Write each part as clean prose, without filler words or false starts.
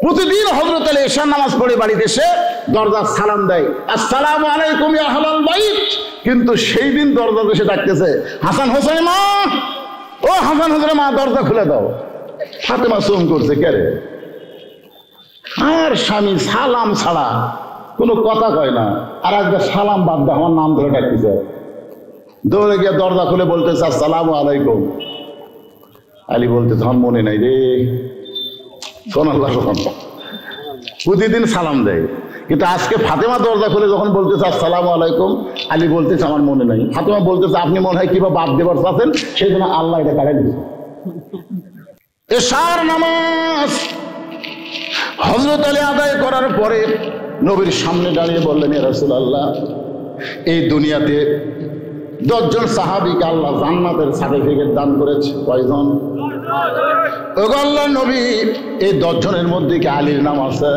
প্রতিদিন হযরত আলী এশার নামাজ পড়ে বাড়িতে এসে দরজার সালাম দেয়, আসসালামু আলাইকুম ইয়া আহলাল বাইত। কিন্তু সেই দিন দরজা এসে ডাকতেছে, হাসান হোসেনের মা, ও হাসান হোসেনের মা, দরজা খুলে দাও। ফাতেমা চুম করছে, কে রে? আর স্বামী সালাম ছাড়া কোনো কথা কয় না। আর একবার সালাম বাদ দেয়, আমার নাম ধরে ডাকতেছে। দৌড়ে গিয়ে দরজা খুলে বলতেছে, আসসালামু আলাইকুম। আলী বলতে ধন মনে নাই রে, সোনাল্লাহ প্রতিদিন সালাম দেয়। কিন্তু আজকে ফাতেমা দরজা খুলে যখন বলতেছে আসসালামু আলাইকুম, আলী বলতেছে আমার মনে নাই। ফাতেমা বলতেছে আপনি মনে হয় কিবা বাদ দেবার চাচ্ছেন, সেই জন্য আল্লাহ এটা কাটাই দিয়েছে। এশার নামাজ হযরত আলী আদায় করার পরে নবীর সামনে দাঁড়িয়ে বললেন, ইয়া রাসূলুল্লাহ, এই দুনিয়াতে 10 জন সাহাবীকে আল্লাহ জান্নাতের সার্টিফিকেট দান করেছে। কয়জন? ওগো আল্লাহর নবী, এই 10 জনের মধ্যে কি আলীর নাম আছে?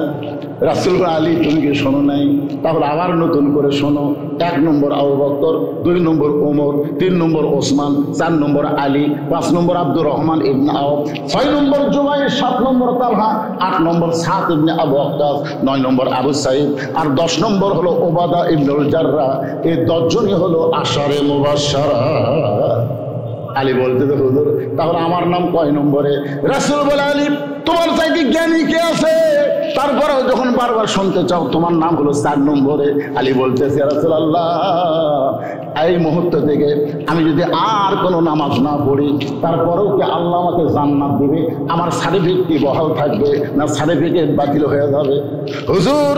রাসূল আলী, তুমি কি শোনো নাই? তাহলে আবার নতুন করে শোনো। 1 নম্বর আবু বকর, 2 নম্বর ওমর, 3 নম্বর ওসমান, 4 নম্বর আলী, 5 নম্বর আব্দুর রহমান ইবনে আওফ, 6 নম্বর জুবাইর, 7 নম্বর তালহা, 8 নম্বর সাদ ইবনে আবু ওয়াক্কাস, 9 নম্বর আবু সাঈদ, আর 10 নম্বর হলো ওবাদা ইবনুল জাররাহ। এই 10 জনই হলো আশারে মুবাশশারা। আলী বলতে, হুজুর তাহলে আমার নাম কয় নম্বরে? রাসূল বলে, আলী তোমার চাইতে জ্ঞানী কে আছে? তারপরেও যখন বারবার শুনতে চাও, তোমার নাম হলো 4 নম্বরে। আলী বলতেছে, ইয়া রাসূলুল্লাহ, এই মুহূর্ত থেকে আমি যদি আর কোনো নামাজ না পড়ি, তারপরেও কি আল্লাহ আমাকে জান্নাত দিবে? আমার সার্টিফিকেট কি বহাল থাকবে, না সার্টিফিকেট বাতিল হয়ে যাবে? হুজুর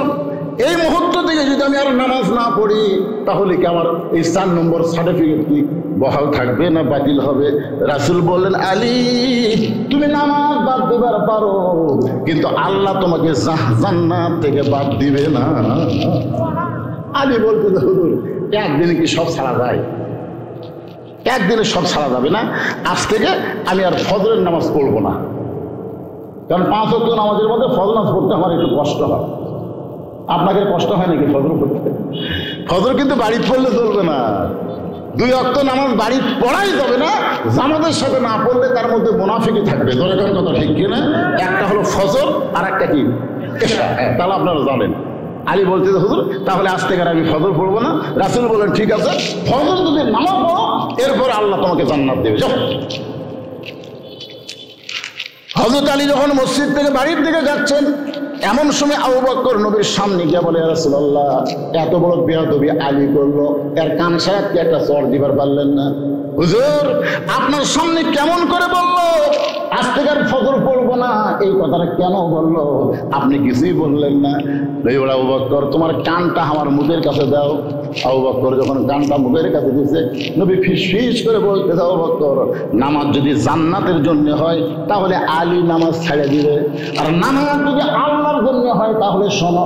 এই মুহূর্ত থেকে যদি আমি আর নামাজ না পড়ি, তাহলে কি আমার এই 4 নম্বর সার্টিফিকেট কি বহাল থাকবে না বাতিল হবে? রাসূল বললেন, আলী তুমি নামাজ বাদ দিবার পারো, কিন্তু আল্লাহ তোমাকে জান্নাত থেকে বাদ দিবে না। আলী বলতে, হুজুর একদিনে কি সব ছাড়া যায়? একদিনে সব ছাড়া যাবে না। আজ থেকে আমি আর ফজরের নামাজ পড়বো না, কারণ 5 ওয়াক্ত নামাজের মধ্যে ফজর নামাজ পড়তে আমার একটু কষ্ট হয়। আপনাকে কষ্ট হয় নাকি ফজর পড়তে? ফজর কিন্তু বাড়ি পড়লে চলবে না। 2 ওয়াক্ত নামাজ বাড়ি পড়াই যাবে না, জামাতের সাথে না পড়লে তার মধ্যে মুনাফিকি থাকবে। দরকার কথা ঠিক কিনা? একটা হলো ফজর আর একটা কি এশা। তাহলে আপনারা জানেন। আলী বলতে, হুজুর তাহলে আজ থেকে আমি ফজর পড়বো না। রাসূল বলেন, ঠিক আছে, ফজর যদি নামাজ পড়ো, এরপর আল্লাহ তোমাকে জান্নাত দেবে। যাও। হযরত আলী যখন মসজিদ থেকে বাড়ির দিকে যাচ্ছেন, এমন সময় আবু বকর নবীর সামনে গিয়ে বলে, ইয়া রাসূলুল্লাহ, এত বড় বেয়াদবি আলী করলো, এর কান সারাত কি একটা চর দিবার পারলেন না? হুজুর আপনার সামনে কেমন করে বললো আজ থেকে আর ফজর পড়বো না? এই কথাটা কেন বললো? আপনি কিছুই বললেন না। আবু বকর, তোমার কানটা আমার মুখের কাছে দাও। আবু বকর যখন কানটা মুখের কাছে দিচ্ছে, নবী ফিস করে বলতে, আবু বকর, নামাজ যদি জান্নাতের জন্য হয় তাহলে আলী নামাজ ছেড়ে দিবে, আর নামাজ যদি আল্লাহর জন্য হয় তাহলে শোনো,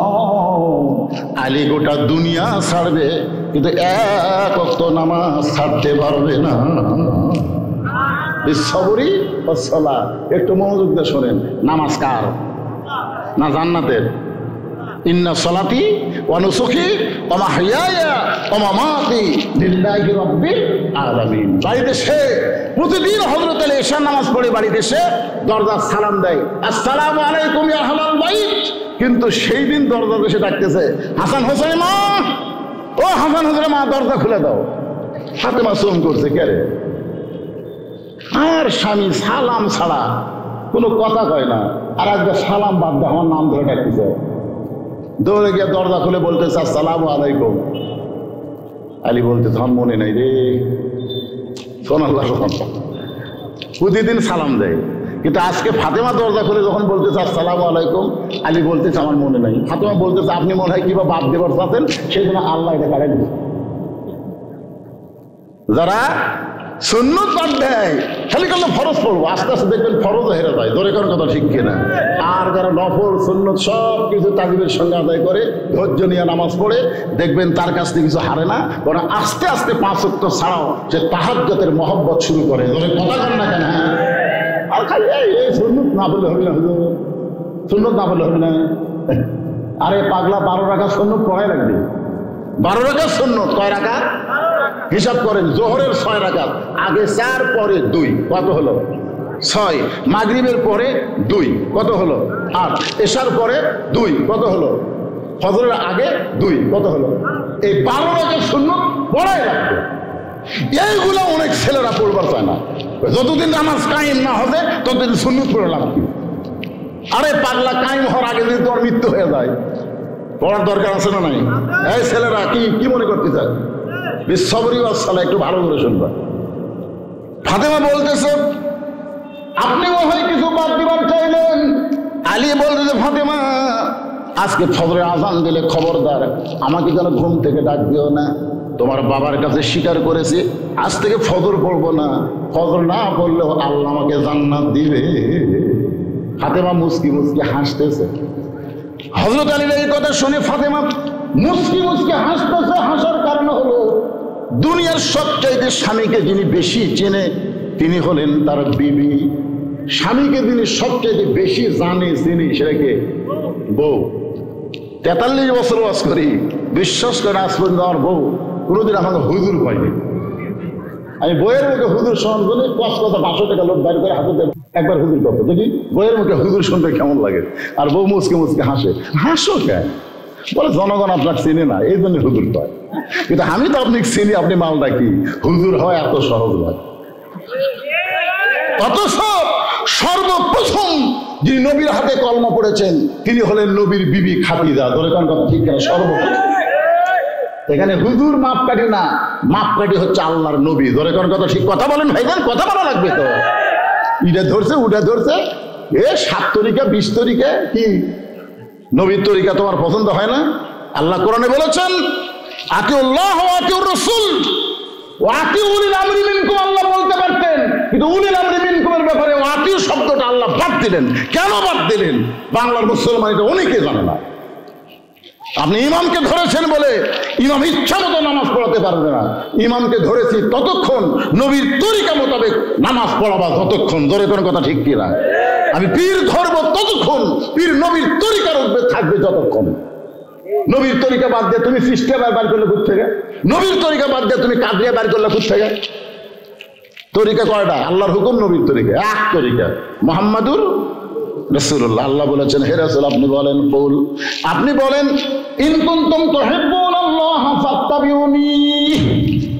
আলী গোটা দুনিয়া ছাড়বে, কিন্তু 1 ওয়াক্ত নামাজ ছাড়তে পারবে না। সবরি ও সালাত, একটু মনোযোগ দিয়ে শোনেন। নামাজ কার? না জান্নাতের? ইন্না সলাতি ওয়া নুসুকি ওয়া মাহইয়ায়া ওয়া মামাতি লিল্লাহি রাব্বিল আলামিন। বাড়িতে সে প্রতিদিন হযরত আলী এশার নামাজ পড়ে বাড়িতে এসে দরজার সালাম দেয়, আসসালামু আলাইকুম ইয়া আহলাল বাইত। কিন্তু সেই দিন দরজা এসে ডাকতেছে, হাসান হোসেনের মা, ও হাসান হোসেনের মা, দরজা খুলে দাও। ফাতেমা চুম করছে, কে রে? আর স্বামী সালাম ছাড়া কোনো কথা কয় না। আর একবার সালাম বাদ দেয়, আমার নাম ধরে ডাকতেছে। দৌড়ে গিয়ে দরজা খুলে বলতেছে, আসসালামু আলাইকুম। আলী বলতে ধন মনে নাই রে, সোনাল্লাহ প্রতিদিন সালাম দেয়। কিন্তু আজকে ফাতেমা দরজা খুলে যখন বলতেছে আসসালামু আলাইকুম, আলী বলতেছে আমার মনে নাই। ফাতেমা বলতেছে আপনি মনে হয় কিবা বাদ দেবার চাচ্ছেন, সেই জন্য আল্লাহ এটা কাটাই দিয়েছে। যারা সুন্নত বাদ দেয়, খালি করলে ফরজ পড়বো, আস্তে আস্তে দেখবেন ফরজও হেরে যায়। দরকার কথা ঠিক কিনা? আর যারা নফল সুন্নত সব কিছু তাজিমের সঙ্গে আদায় করে, ধৈর্য নিয়ে নামাজ পড়ে, দেখবেন তার কাছ থেকে কিছু হারে না, বরং আস্তে আস্তে 5 ওয়াক্ত ছাড়াও সে তাহাজ্জুদের মহব্বত শুরু করে। কথা কন না কেন? আর খালি এই সুন্নত না বললে হবে না, হুজুর সুন্নত না বললে হবে না। আরে পাগলা, 12 রাকাত সুন্নত পড়াই লাগবে। 12 রাকাত সুন্নত কয় রাকাত? হিসাব করেন, জোহরের 6 রাকাত, আগে 4 পরে 2, কত হলো? 6, মাগরিবের পরে 2, কত হলো? 8, এশার পরে 2, কত হলো? ফজরের আগে 2, কত হলো? এই 12 রাকাত সুন্নাত পড়াই লাগবে। এইগুলো অনেক ছেলেরা পড়বার চায় না। যতদিন নামাজ কায়েম না হবে ততদিন সুন্নাত পড়ে লাভ কি? আরে পাগলা, কায়েম হওয়ার আগে যদি তোর মৃত্যু হয়ে যায়, পড়ার দরকার আছে না নাই? এই ছেলেরা কি মনে করতে চায়? বিশ্বরি সালা একটু ভালো করে শুনবা। ফাতেমা বলতেছে, আপনি হয় কিছু বাদ দিবার চাইলেন। আলী বলতেছে, ফাতেমা আজকে ফজরে আজান দিলে খবরদার আমাকে যেন ঘুম থেকে ডাক দিও না। তোমার বাবার কাছে স্বীকার করেছি আজ থেকে ফজর পড়বো না, ফজর না পড়লেও আল্লাহ আমাকে জান্নাত দিবে। ফাতেমা মুস্কি মুস্কি হাসতেছে। হযরত আলীর এই কথা শুনে ফাতেমা মুস্কি মুস্কি হাসতেছে। হাসার কারণ হলো দুনিয়ার সবচাইতে স্বামীকে যিনি বেশি চেনে তিনি হলেন তার বিবি। স্বামীকে যিনি সবচাইতে বেশি জানে চিনি সেটাকে বউ। 43 বছর ওয়াজ করি, বিশ্বাস করে আজ পর্যন্ত আমার বউ কোনোদিন আমাকে হুজুর পাইনি। আমি বইয়ের মুখে হুজুর শোনার জন্য 500 টাকা লোক বাইর করে হাতে দেবো, একবার হুজুর করতো দেখি বইয়ের মুখে হুজুর শুনতে কেমন লাগে। আর বউ মুচকে মুচকে হাসে। হাসো কেন? বলে জনগণ আপনার চিনে না, এই জন্য হুজুর পায়। কিন্তু আমি তো আপনি চিনি, আপনি মালটা কি হুজুর হয় এত সহজ নয়। অথচ সর্বপ্রথম যিনি নবীর হাতে কলমা পড়েছেন তিনি হলেন নবীর বিবি খাদিজা। ধরে কোন কথা ঠিক না? সর্বপ্রথম এখানে হুজুর মাপকাঠি না, মাপকাঠি হচ্ছে আল্লাহর নবী। ধরে কোন কথা ঠিক? কথা বলেন ভাইজান, কথা বলা লাগবে তো। ইটা ধরছে ওটা ধরছে, 7 তরিকা 20 তরিকা কি নবীর তরিকা তোমার পছন্দ হয় না? আল্লাহ কোরআনে বলেছেন, আতিউল্লাহ ওয়া আতিউর রাসূল ওয়া আতিউল আমরি মিনকুম। আল্লাহ বলতে পারতেন, কিন্তু উলিল আমরি মিনকুমের ব্যাপারে আতিউ শব্দটা আল্লাহ বাদ দিলেন। কেন বাদ দিলেন? বাংলার মুসলমান এটা অনেকে জানে না। আপনি ইমামকে ধরেছেন বলে ইমাম ইচ্ছা মতো নামাজ পড়াতে পারবে না। ইমামকে ধরেছি ততক্ষণ নবীর তরিকা মোতাবেক নামাজ পড়াবা যতক্ষণ। ধরে কোনো কথা ঠিক কিনা? আমি পীর ধরবো ততক্ষণ, পীর নবীর তরিকার উপরে থাকবে যতক্ষণ। নবীর তরিকা বাদ দিয়ে তুমি সৃষ্টি বার করলে কোথা থেকে? নবীর তরিকা বাদ দিয়ে তুমি কাদরিয়া বার করলে কোথা থেকে? তরিকা কয়টা? আল্লাহর হুকুম, নবীর তরিকা এক তরিকা, মুহাম্মাদুর রাসূলুল্লাহ। আল্লাহ বলেছেন, হে রাসূল আপনি বলেন, কুল আপনি বলেন, ইন কুনতুম তুহিব্বুনাল্লাহ ফাত্তাবিউনি।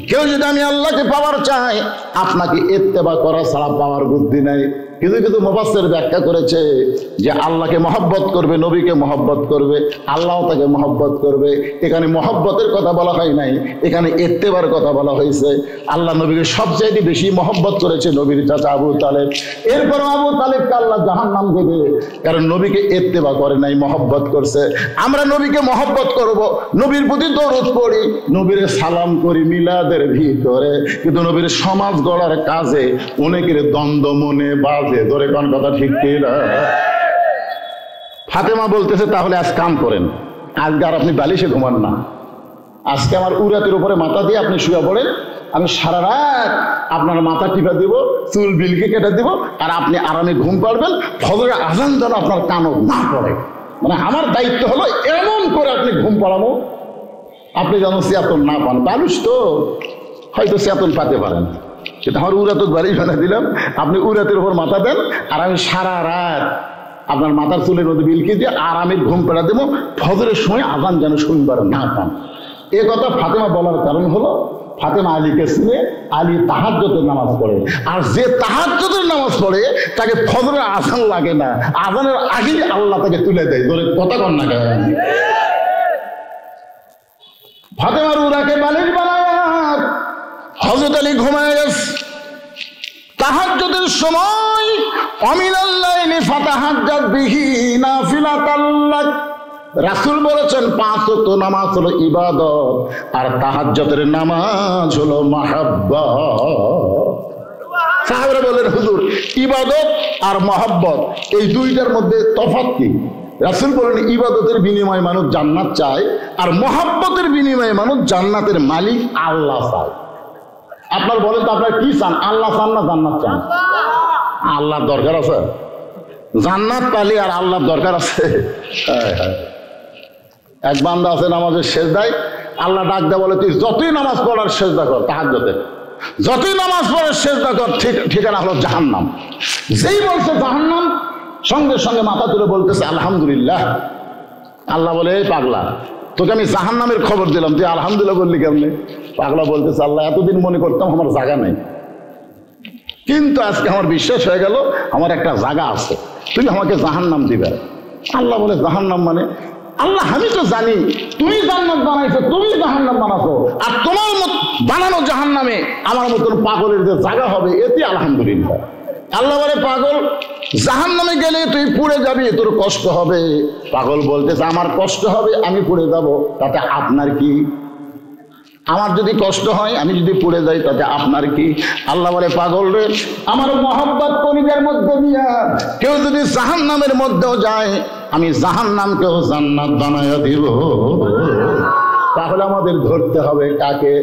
কেউ যদি আমি আল্লাহকে পাওয়ার চাই, আপনাকে ইত্তেবা করা ছাড়া পাওয়ার বুদ্ধি নাই। কিছু কিছু মুফাসসির ব্যাখ্যা করেছে যে আল্লাহকে মহব্বত করবে, নবীকে মহব্বত করবে, আল্লাহ তাকে মহব্বত করবে। এখানে মহব্বতের কথা বলা হয় নাই, এখানে ইত্তেবার কথা বলা হয়েছে। আল্লাহ নবীকে সবচাইতে বেশি মহব্বত করেছে নবীর চাচা আবু তালেব। এরপর আবু তালেবকে আল্লাহ জাহান্নাম দেবে, কারণ নবীকে ইত্তেবা করে নাই, মহব্বত করছে। আমরা নবীকে মহব্বত করব, নবীর প্রতি দরুদ পড়ি, নবীর সালাম করি মিলাদের ভিতরে, কিন্তু নবীর সমাজ গড়ার কাজে অনেকের দ্বন্দ্ব মনে বাজে। ধরে কোন কথা ঠিক কিনা? ফাতেমা বলতেছে, তাহলে আজ কাম করেন, আজকে আর আপনি বালিশে ঘুমান না, আজকে আমার উরাতের উপরে মাথা দিয়ে আপনি শুয়ে পড়েন, আমি সারা রাত আপনার মাথা টিপা দিব, চুল বিলকে কেটে দিব, আর আপনি আরামে ঘুম পাড়বেন। ফজরের আজান যেন আপনার কানও না পড়ে। মানে আমার দায়িত্ব হলো এমন করে আপনি ঘুম পাড়াবো আপনি যেন চেতন না পান। বালুস তো হয়তো চেতন পাতে পারেন, সেটা আমার উরাত বাড়ি বানা দিলাম, আপনি উরাতের উপর মাথা দেন, আর আমি সারা রাত আপনার মাথার চুলের মধ্যে বিলকি দিয়ে আরামের ঘুম পেড়া দেবো, ফজরের সময় আজান যেন শুনবার না পান। এ কথা ফাতেমা বলার কারণ হলো, ফাতেমা আলীকে চিনে, আলী তাহাজ্জুদের নামাজ পড়ে, আর যে তাহাজ্জুদের নামাজ পড়ে তাকে ফজরের আজান লাগে না, আজানের আগেই আল্লাহ তাকে তুলে দেয়। ধরে কথা কন না কেন? ফাতেমার উরাকে বালিশ বানায় হযরত আলী ঘুমায় গেছে। তাহাজ্জুদের সময় অমিনাল লাইলি ফাতাহাজ্জাত বিহি নাফিলাতাল লাক। রাসূল বলেছেন 5 ওয়াক্ত নামাজ হলো ইবাদত, আর তাহাজ্জুদের নামাজ হলো মাহাব্বত। সাহাবারা বলেন, হুজুর ইবাদত আর মহব্বত এই দুইটার মধ্যে তফাৎ কি? রাসূল বলেন, ইবাদতের বিনিময়ে মানুষ জান্নাত চায়, আর মহব্বতের বিনিময়ে মানুষ জান্নাতের মালিক আল্লাহ চায়। আপনার বলেন তো আপনার কি চান? আল্লাহ চান না জান্নাত চান? আল্লাহর দরকার আছে? জান্নাত পালি আর আল্লাহর দরকার আছে? এক বান্দা আছে নামাজের সেজদায়, আল্লাহ ডাক দেয়, বলে তুই যতই নামাজ পড়ার সেজদা কর তাহাজ্জুদে, যতই নামাজ পড়ে সেজদা কর, ঠিকানা হলো জাহান্নাম। যেই বলছে জাহান্নাম, সঙ্গে সঙ্গে মাথা তুলে বলতেছে আলহামদুলিল্লাহ। আল্লাহ বলে এই পাগলা, তোকে আমি জাহান্নামের খবর দিলাম, তুই আলহামদুলিল্লাহ বললি কেমনে? পাগলা বলতেছে আল্লাহ এতদিন মনে করতাম আমার জায়গা নেই, কিন্তু আজকে আমার বিশ্বাস হয়ে গেল আমার একটা জায়গা আছে, তুমি আমাকে জাহান্নাম দিবে। আল্লাহ বলে জাহান্নাম মানে? আল্লাহ আমি তো জানি তুমি জান্নাত বানাইছো, তুমি জাহান্নাম বানাছো, আর তোমার বানানো জাহান্নামে আমার মতন পাগলের যে জায়গা হবে, এতে আলহামদুলিল্লাহ। আল্লাহ বলে পাগল, জাহান্নামে গেলে তুই পুড়ে যাবি, তোর কষ্ট হবে। পাগল বলতেছে আমার কষ্ট হবে, আমি পুড়ে যাব, তাতে আপনার কি? আমার যদি কষ্ট হয়, আমি যদি পুড়ে যাই, তাতে আপনার কি? আল্লাহ বলে পাগল রে, আমার মহব্বত কলিজার মধ্যে দিয়া কেউ যদি জাহান্নামের মধ্যেও যায়, আমি জাহান্নামকেও জান্নাত বানায়া দিব। তাহলে আমাদের ধরতে হবে কাকে?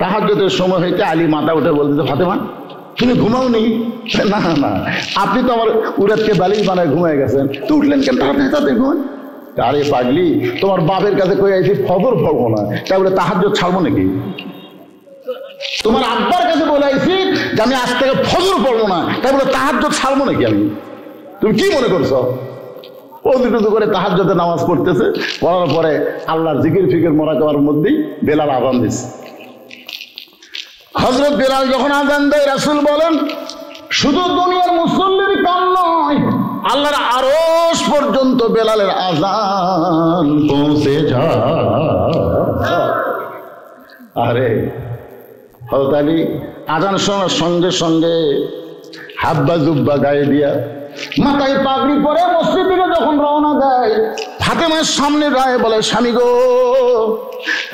তাহাজ্জুদের সময় হইতে আলী মাথা উঠে বলতে, ফাতেমা তুমি ঘুমাওনি? না না, আপনি তো আমার উরাতকে বালিশ বানায় ঘুমায় গেছেন, তো উঠলেন কেন তাড়াতাড়ি ঘুমান? আরে পাগলি, তোমার বাপের কাছে কই আইছি ফজর পড়বো না, তাই বলে তাহাজ্জুদ ছাড়বো নাকি? তোমার আব্বার কাছে বলে আইছি যে আমি আজ থেকে ফজর পড়বো না, তাই বলে তাহাজ্জুদ ছাড়বো নাকি আমি? তুমি কি মনে করছো? ওদিকে করে তাহাজ্জুদের নামাজ পড়তেছে, পড়ার পরে আল্লাহর জিকির ফিকির মোরাকাবার মধ্যেই বেলাল আযান দিচ্ছে। হযরত বেলাল যখন আযান দেয়, রাসূল বলেন শুধু দুনিয়ার মুসল্লির কাম নয়, আল্লাহর আরশ পর্যন্ত বেলালের আযান পৌঁছে যায়। আরে হযরত আলী আযান শোনার সঙ্গে সঙ্গে হাব্বা জুব্বা গায়ে দিয়া মাথায় পাগড়ি পরে মসজিদ থেকে যখন রওনা দেয়, ফাতেমার সামনে দাঁড়িয়ে বলে স্বামী গো,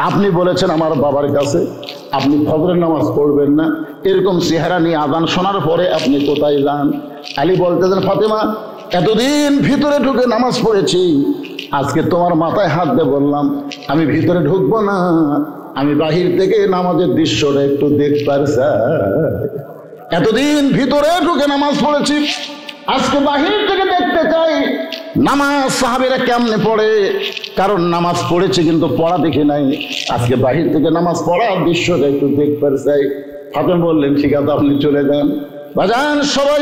আপনি বলেছেন আমার বাবার কাছে আপনি ফজরের নামাজ পড়বেন না, এরকম চেহারা নিয়ে আযান শোনার পরে আপনি কোথায় যান? আলী বলতেছেন ফাতেমা, এতদিন ভিতরে ঢুকে নামাজ পড়েছি, আজকে তোমার মাথায় হাত দিয়ে বললাম আমি ভিতরে ঢুকবো না, আমি বাহির থেকে নামাজের দৃশ্যটা একটু দেখতে চাই। এতদিন ভিতরে ঢুকে নামাজ পড়েছি, আজকে বাহির থেকে দেখতে চাই নামাজ সাহাবীরা কেমনে পড়ে, কারণ নামাজ পড়েছে কিন্তু পড়া দেখে নাই, আজকে বাহির থেকে নামাজ পড়ার দৃশ্যটা একটু দেখতে চাই। ফাতেমা বললেন ঠিক আছে আপনি চলে যান। বাজান সবাই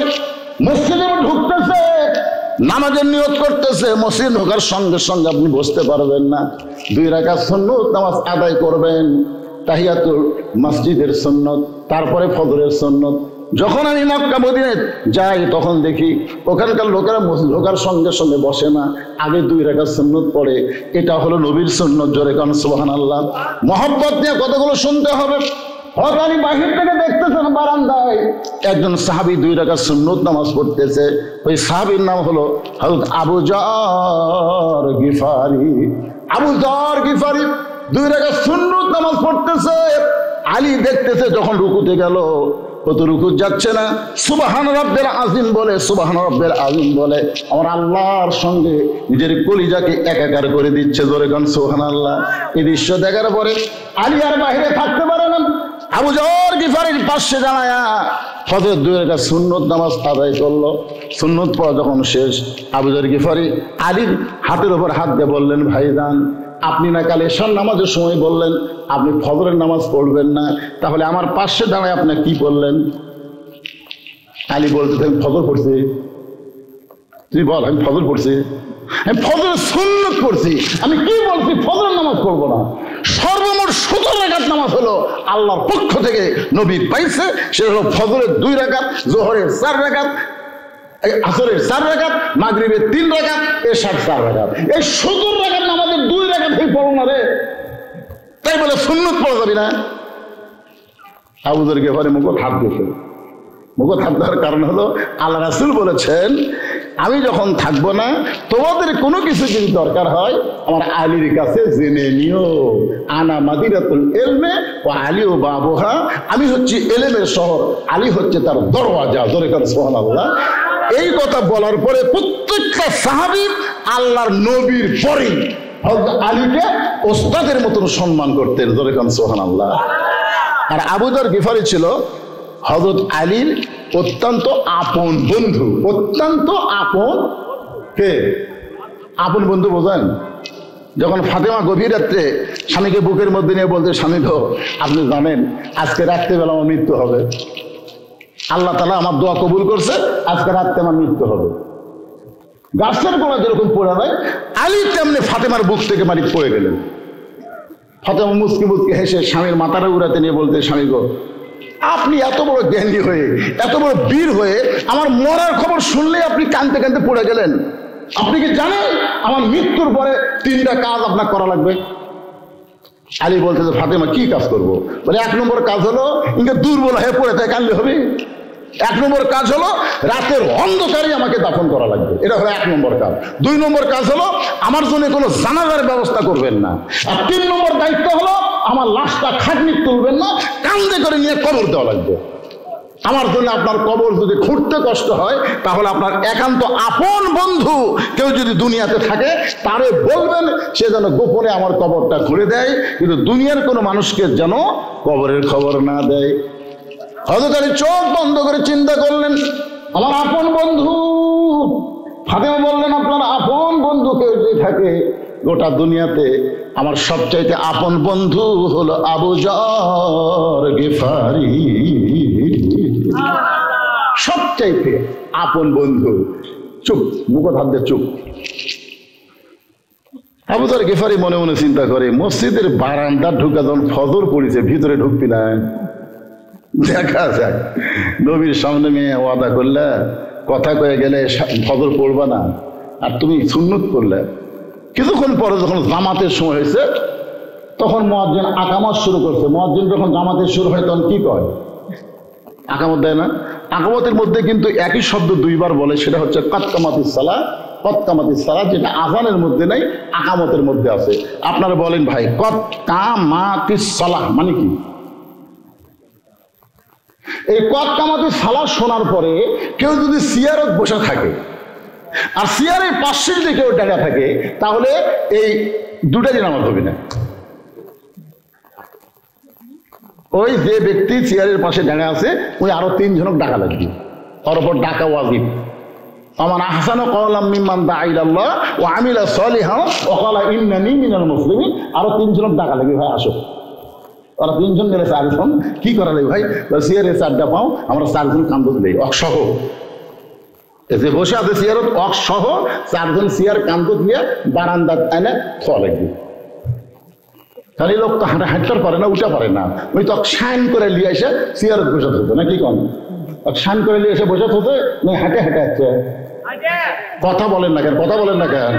মসজিদে ঢুকতেছে, নামাজের নিয়ত করতেছে, মসজিদ ঢোকার সঙ্গে সঙ্গে আপনি বসতে পারবেন না, 2 রাকাত সুন্নত নামাজ আদায় করবেন, তাহিয়াতুল মসজিদের সুন্নত, তারপরে ফজরের সুন্নত। যখন আমি মক্কা মদিনায় যাই তখন দেখি ওখানকার লোকেরা মসজিদ ঢোকার সঙ্গে সঙ্গে বসে না, আগে 2 রাকাত সুন্নত পড়ে। এটা হলো নবীর সুন্নত, জোরে কান সুবহানাল্লাহ। মহব্বত নিয়ে কথাগুলো শুনতে হবে। হযরত আলী বাহির থেকে দেখতেছেন বারান্দায় একজন সাহাবী 2 রাকাত সুন্নত নামাজ পড়তেছে, ওই সাহাবীর নাম হলো হযরত আবু যর গিফারি। আবু যর গিফারি 2 রাকাত সুন্নত নামাজ পড়তেছে, আলী দেখতেছে যখন রুকুতে গেল কত রুকু যাচ্ছে না, সুবহান রাব্বিল আযীম বলে, সুবহান রাব্বিল আযীম বলে, আমার আল্লাহর সঙ্গে নিজের কলিজাকে একাকার করে দিচ্ছে, জোরে গান সুবহানাল্লাহ। এই দৃশ্য দেখার পরে আলী আর বাইরে থাকতে পারে না, আবু যর গিফারির পাশে দাঁড়ায়া ফজর 2 রাকাত সুন্নত নামাজ আদায় করলো। সুন্নত পড়া যখন শেষ, আবু যর গিফারি আলীর হাতের উপর হাত দিয়ে বললেন ভাইজান, আপনি না কাল এশার নামাজের সময় বললেন আপনি ফজরের নামাজ পড়বেন না, তাহলে আমার পাশে দাঁড়ায় আপনি কি বললেন? আলী বলতে আমি ফজর পড়ছি। তুই বল আমি ফজর পড়ছি, আমি ফজরের সুন্নত পড়ছি, আমি কি বলছি ফজরের নামাজ পড়বো না। সর্বমোট 17 রাকাত নামাজ হলো আল্লাহর পক্ষ থেকে নবী পাইছে, সেটা হলো ফজরের 2 রাকাত, যোহরের 4 রাকাত, আসরের 4 রাকাত, মাগরিবের 3 রাকাত, এশার 4 রাকাত। এই 17 রাকাত নামাজের 2 রাকাত এই পড়ো না রে, তাই বলে সুন্নত পড়া যাবে না? আবু যর গিফারি মুখ হাত দিয়েছে। মুখ হাত দেওয়ার কারণ হলো আল্লাহ রাসূল বলেছেন আমি যখন থাকবো না, তোমাদের কোনো কিছু যদি দরকার হয় আমার আলীর কাছে জেনে নিও। আনা মাদিনাতুল ইলমে ওয়া আলী ও বাবুহা, আমি হচ্ছি এলেমের শহর, আলী হচ্ছে তার দরওয়াজা, জোরে করে সুবহানাল্লাহ। এই কথা বলার পরে প্রত্যেকটা সাহাবী আল্লাহর নবীর পরে হযরত আলীকে ওস্তাদের মতন সম্মান করতেন, জোরে করে সুবহানাল্লাহ। আর আবু যর গিফারি ছিল হযরত আলীর অত্যন্ত আপন বন্ধু। অত্যন্ত আপন কে? আপন বন্ধু বোঝেন? যখন ফাতেমা গভীর রাত্রে স্বামীকে বুকের মধ্যে নিয়ে বলতে, স্বামী গো আপনি জানেন আজকে রাত্রেবেলা আমার মৃত্যু হবে, আল্লাহ তাআলা আমার দোয়া কবুল করছে, আজকে রাত্রে আমার মৃত্যু হবে। গাছের গোড়া যেরকম পড়ে যায়, আলী তেমনি ফাতেমার বুক থেকে মাটি পড়ে গেলেন। ফাতেমা মুচকি মুচকি হেসে স্বামীর মাথাটা উড়াতে নিয়ে বলতে, স্বামী গো আপনি এত বড় জ্ঞানী হয়ে, এত বড় বীর হয়ে আমার মরার খবর শুনলে আপনি কাঁদতে কাঁদতে পড়ে গেলেন। আপনি কি জানেন আমার মৃত্যুর পরে 3টা কাজ আপনার করা লাগবে? আলী বলতে, ফাতেমা কি কাজ করবো? বলে 1 নম্বর কাজ হলো ইনকে দুর্বল হয়ে পড়ে তাই কাঁদলে হবে। 1 নম্বর কাজ হলো রাতের অন্ধকারে আমাকে দাফন করা লাগবে, এটা হলো 1 নম্বর কাজ। 2 নম্বর কাজ হলো আমার জন্য কোনো জানাজার ব্যবস্থা করবেন না। আর 3 নম্বর দায়িত্ব হলো আমার লাশটা খাটনি তুলবেন না, কান্দে করে নিয়ে কবর দেওয়া লাগবে। আমার জন্য আপনার কবর যদি খুঁড়তে কষ্ট হয়, তাহলে আপনার একান্ত আপন বন্ধু কেউ যদি দুনিয়াতে থাকে তারে বলবেন সে যেন গোপনে আমার কবরটা খুঁড়ে দেয়, কিন্তু দুনিয়ার কোনো মানুষকে যেন কবরের খবর না দেয়। হযরত আলী চোখ বন্ধ করে চিন্তা করলেন, আমার আপন বন্ধু। ফাতেমা বললেন, আপনার আপন বন্ধু কেউ যদি থাকে গোটা দুনিয়াতে, আমার সবচাইতে আপন বন্ধু হলো আবু যর গিফারি। সবচাইতে আপন বন্ধু। চুপ, মুখ হাত দিয়ে চুপ। আবু যর গিফারি মনে মনে চিন্তা করে, মসজিদের বারান্দা ঢুকা যখন ফজর পড়েছে, ভিতরে ঢুকবি না, দেখা যাক। নবীর সামনে মেয়ে ওয়াদা করলে, কথা কয়ে গেলে ফজর পড়বা না, আর তুমি সুন্নত করলে। কিছুক্ষণ পরে যখন জামাতের সময় হয়েছে, তখন মুয়াজ্জিন আকামত শুরু করছে। মুয়াজ্জিন যখন জামাতের শুরু হয় তখন কি কয়? আকামত দেয় না? আকামতের মধ্যে কিন্তু একই শব্দ 2 বার বলে, সেটা হচ্ছে কদ কামাতিস সালাহ, কদ কামাতিস সালাহ, যেটা আযানের মধ্যে নাই, আকামতের মধ্যে আছে। আপনারা বলেন ভাই, কদ কামাতিস সালাহ মানে কি? এই কদ কামাতিস সালাহ শোনার পরে কেউ যদি চেয়ারত বসে থাকে আর চেয়ারের পাশে যদি কেউ দাঁড়িয়ে থাকে, তাহলে এই 2টাই নামাজ হবে না। ওই যে ব্যক্তি চেয়ারের পাশে দাঁড়িয়ে আছে, ওই আরো 3 জনক ডাকা লাগবে, ওর উপর ডাকা ওয়াজিব। আমার আহসানু কওলাম মিম্মান দাআ ইলাল্লাহ ওয়া আমিলা সলিহান ওয়া ক্বালা ইন্নানী মিনাল মুসলিমিন। আরো 3 জনক ডাকা লাগবে, ভাই আসো। ওরা 3 জন মিলে 4 জন। কি করা লাগবে ভাই? চেয়ারে 4টা পাও, আমরা 4 জন কান্দ দিই অসহ। যে বসে আছে চেয়ারত অসহ 4 জন চেয়ার কান্দ দিয়ে বারান্দা এনে থোয়া লাগবে। খালি লোক তো হাঁটতে পারে না, উঠা পারে না, ওই তো শাইন করে নিয়ে এসে চেয়ারত বসে থাকতো না, কি কম শাইন করে নিয়ে এসে বসে থাকতো, হেঁটে হেঁটে আসছে। কথা বলেন না কেন? কথা বলেন না কেন?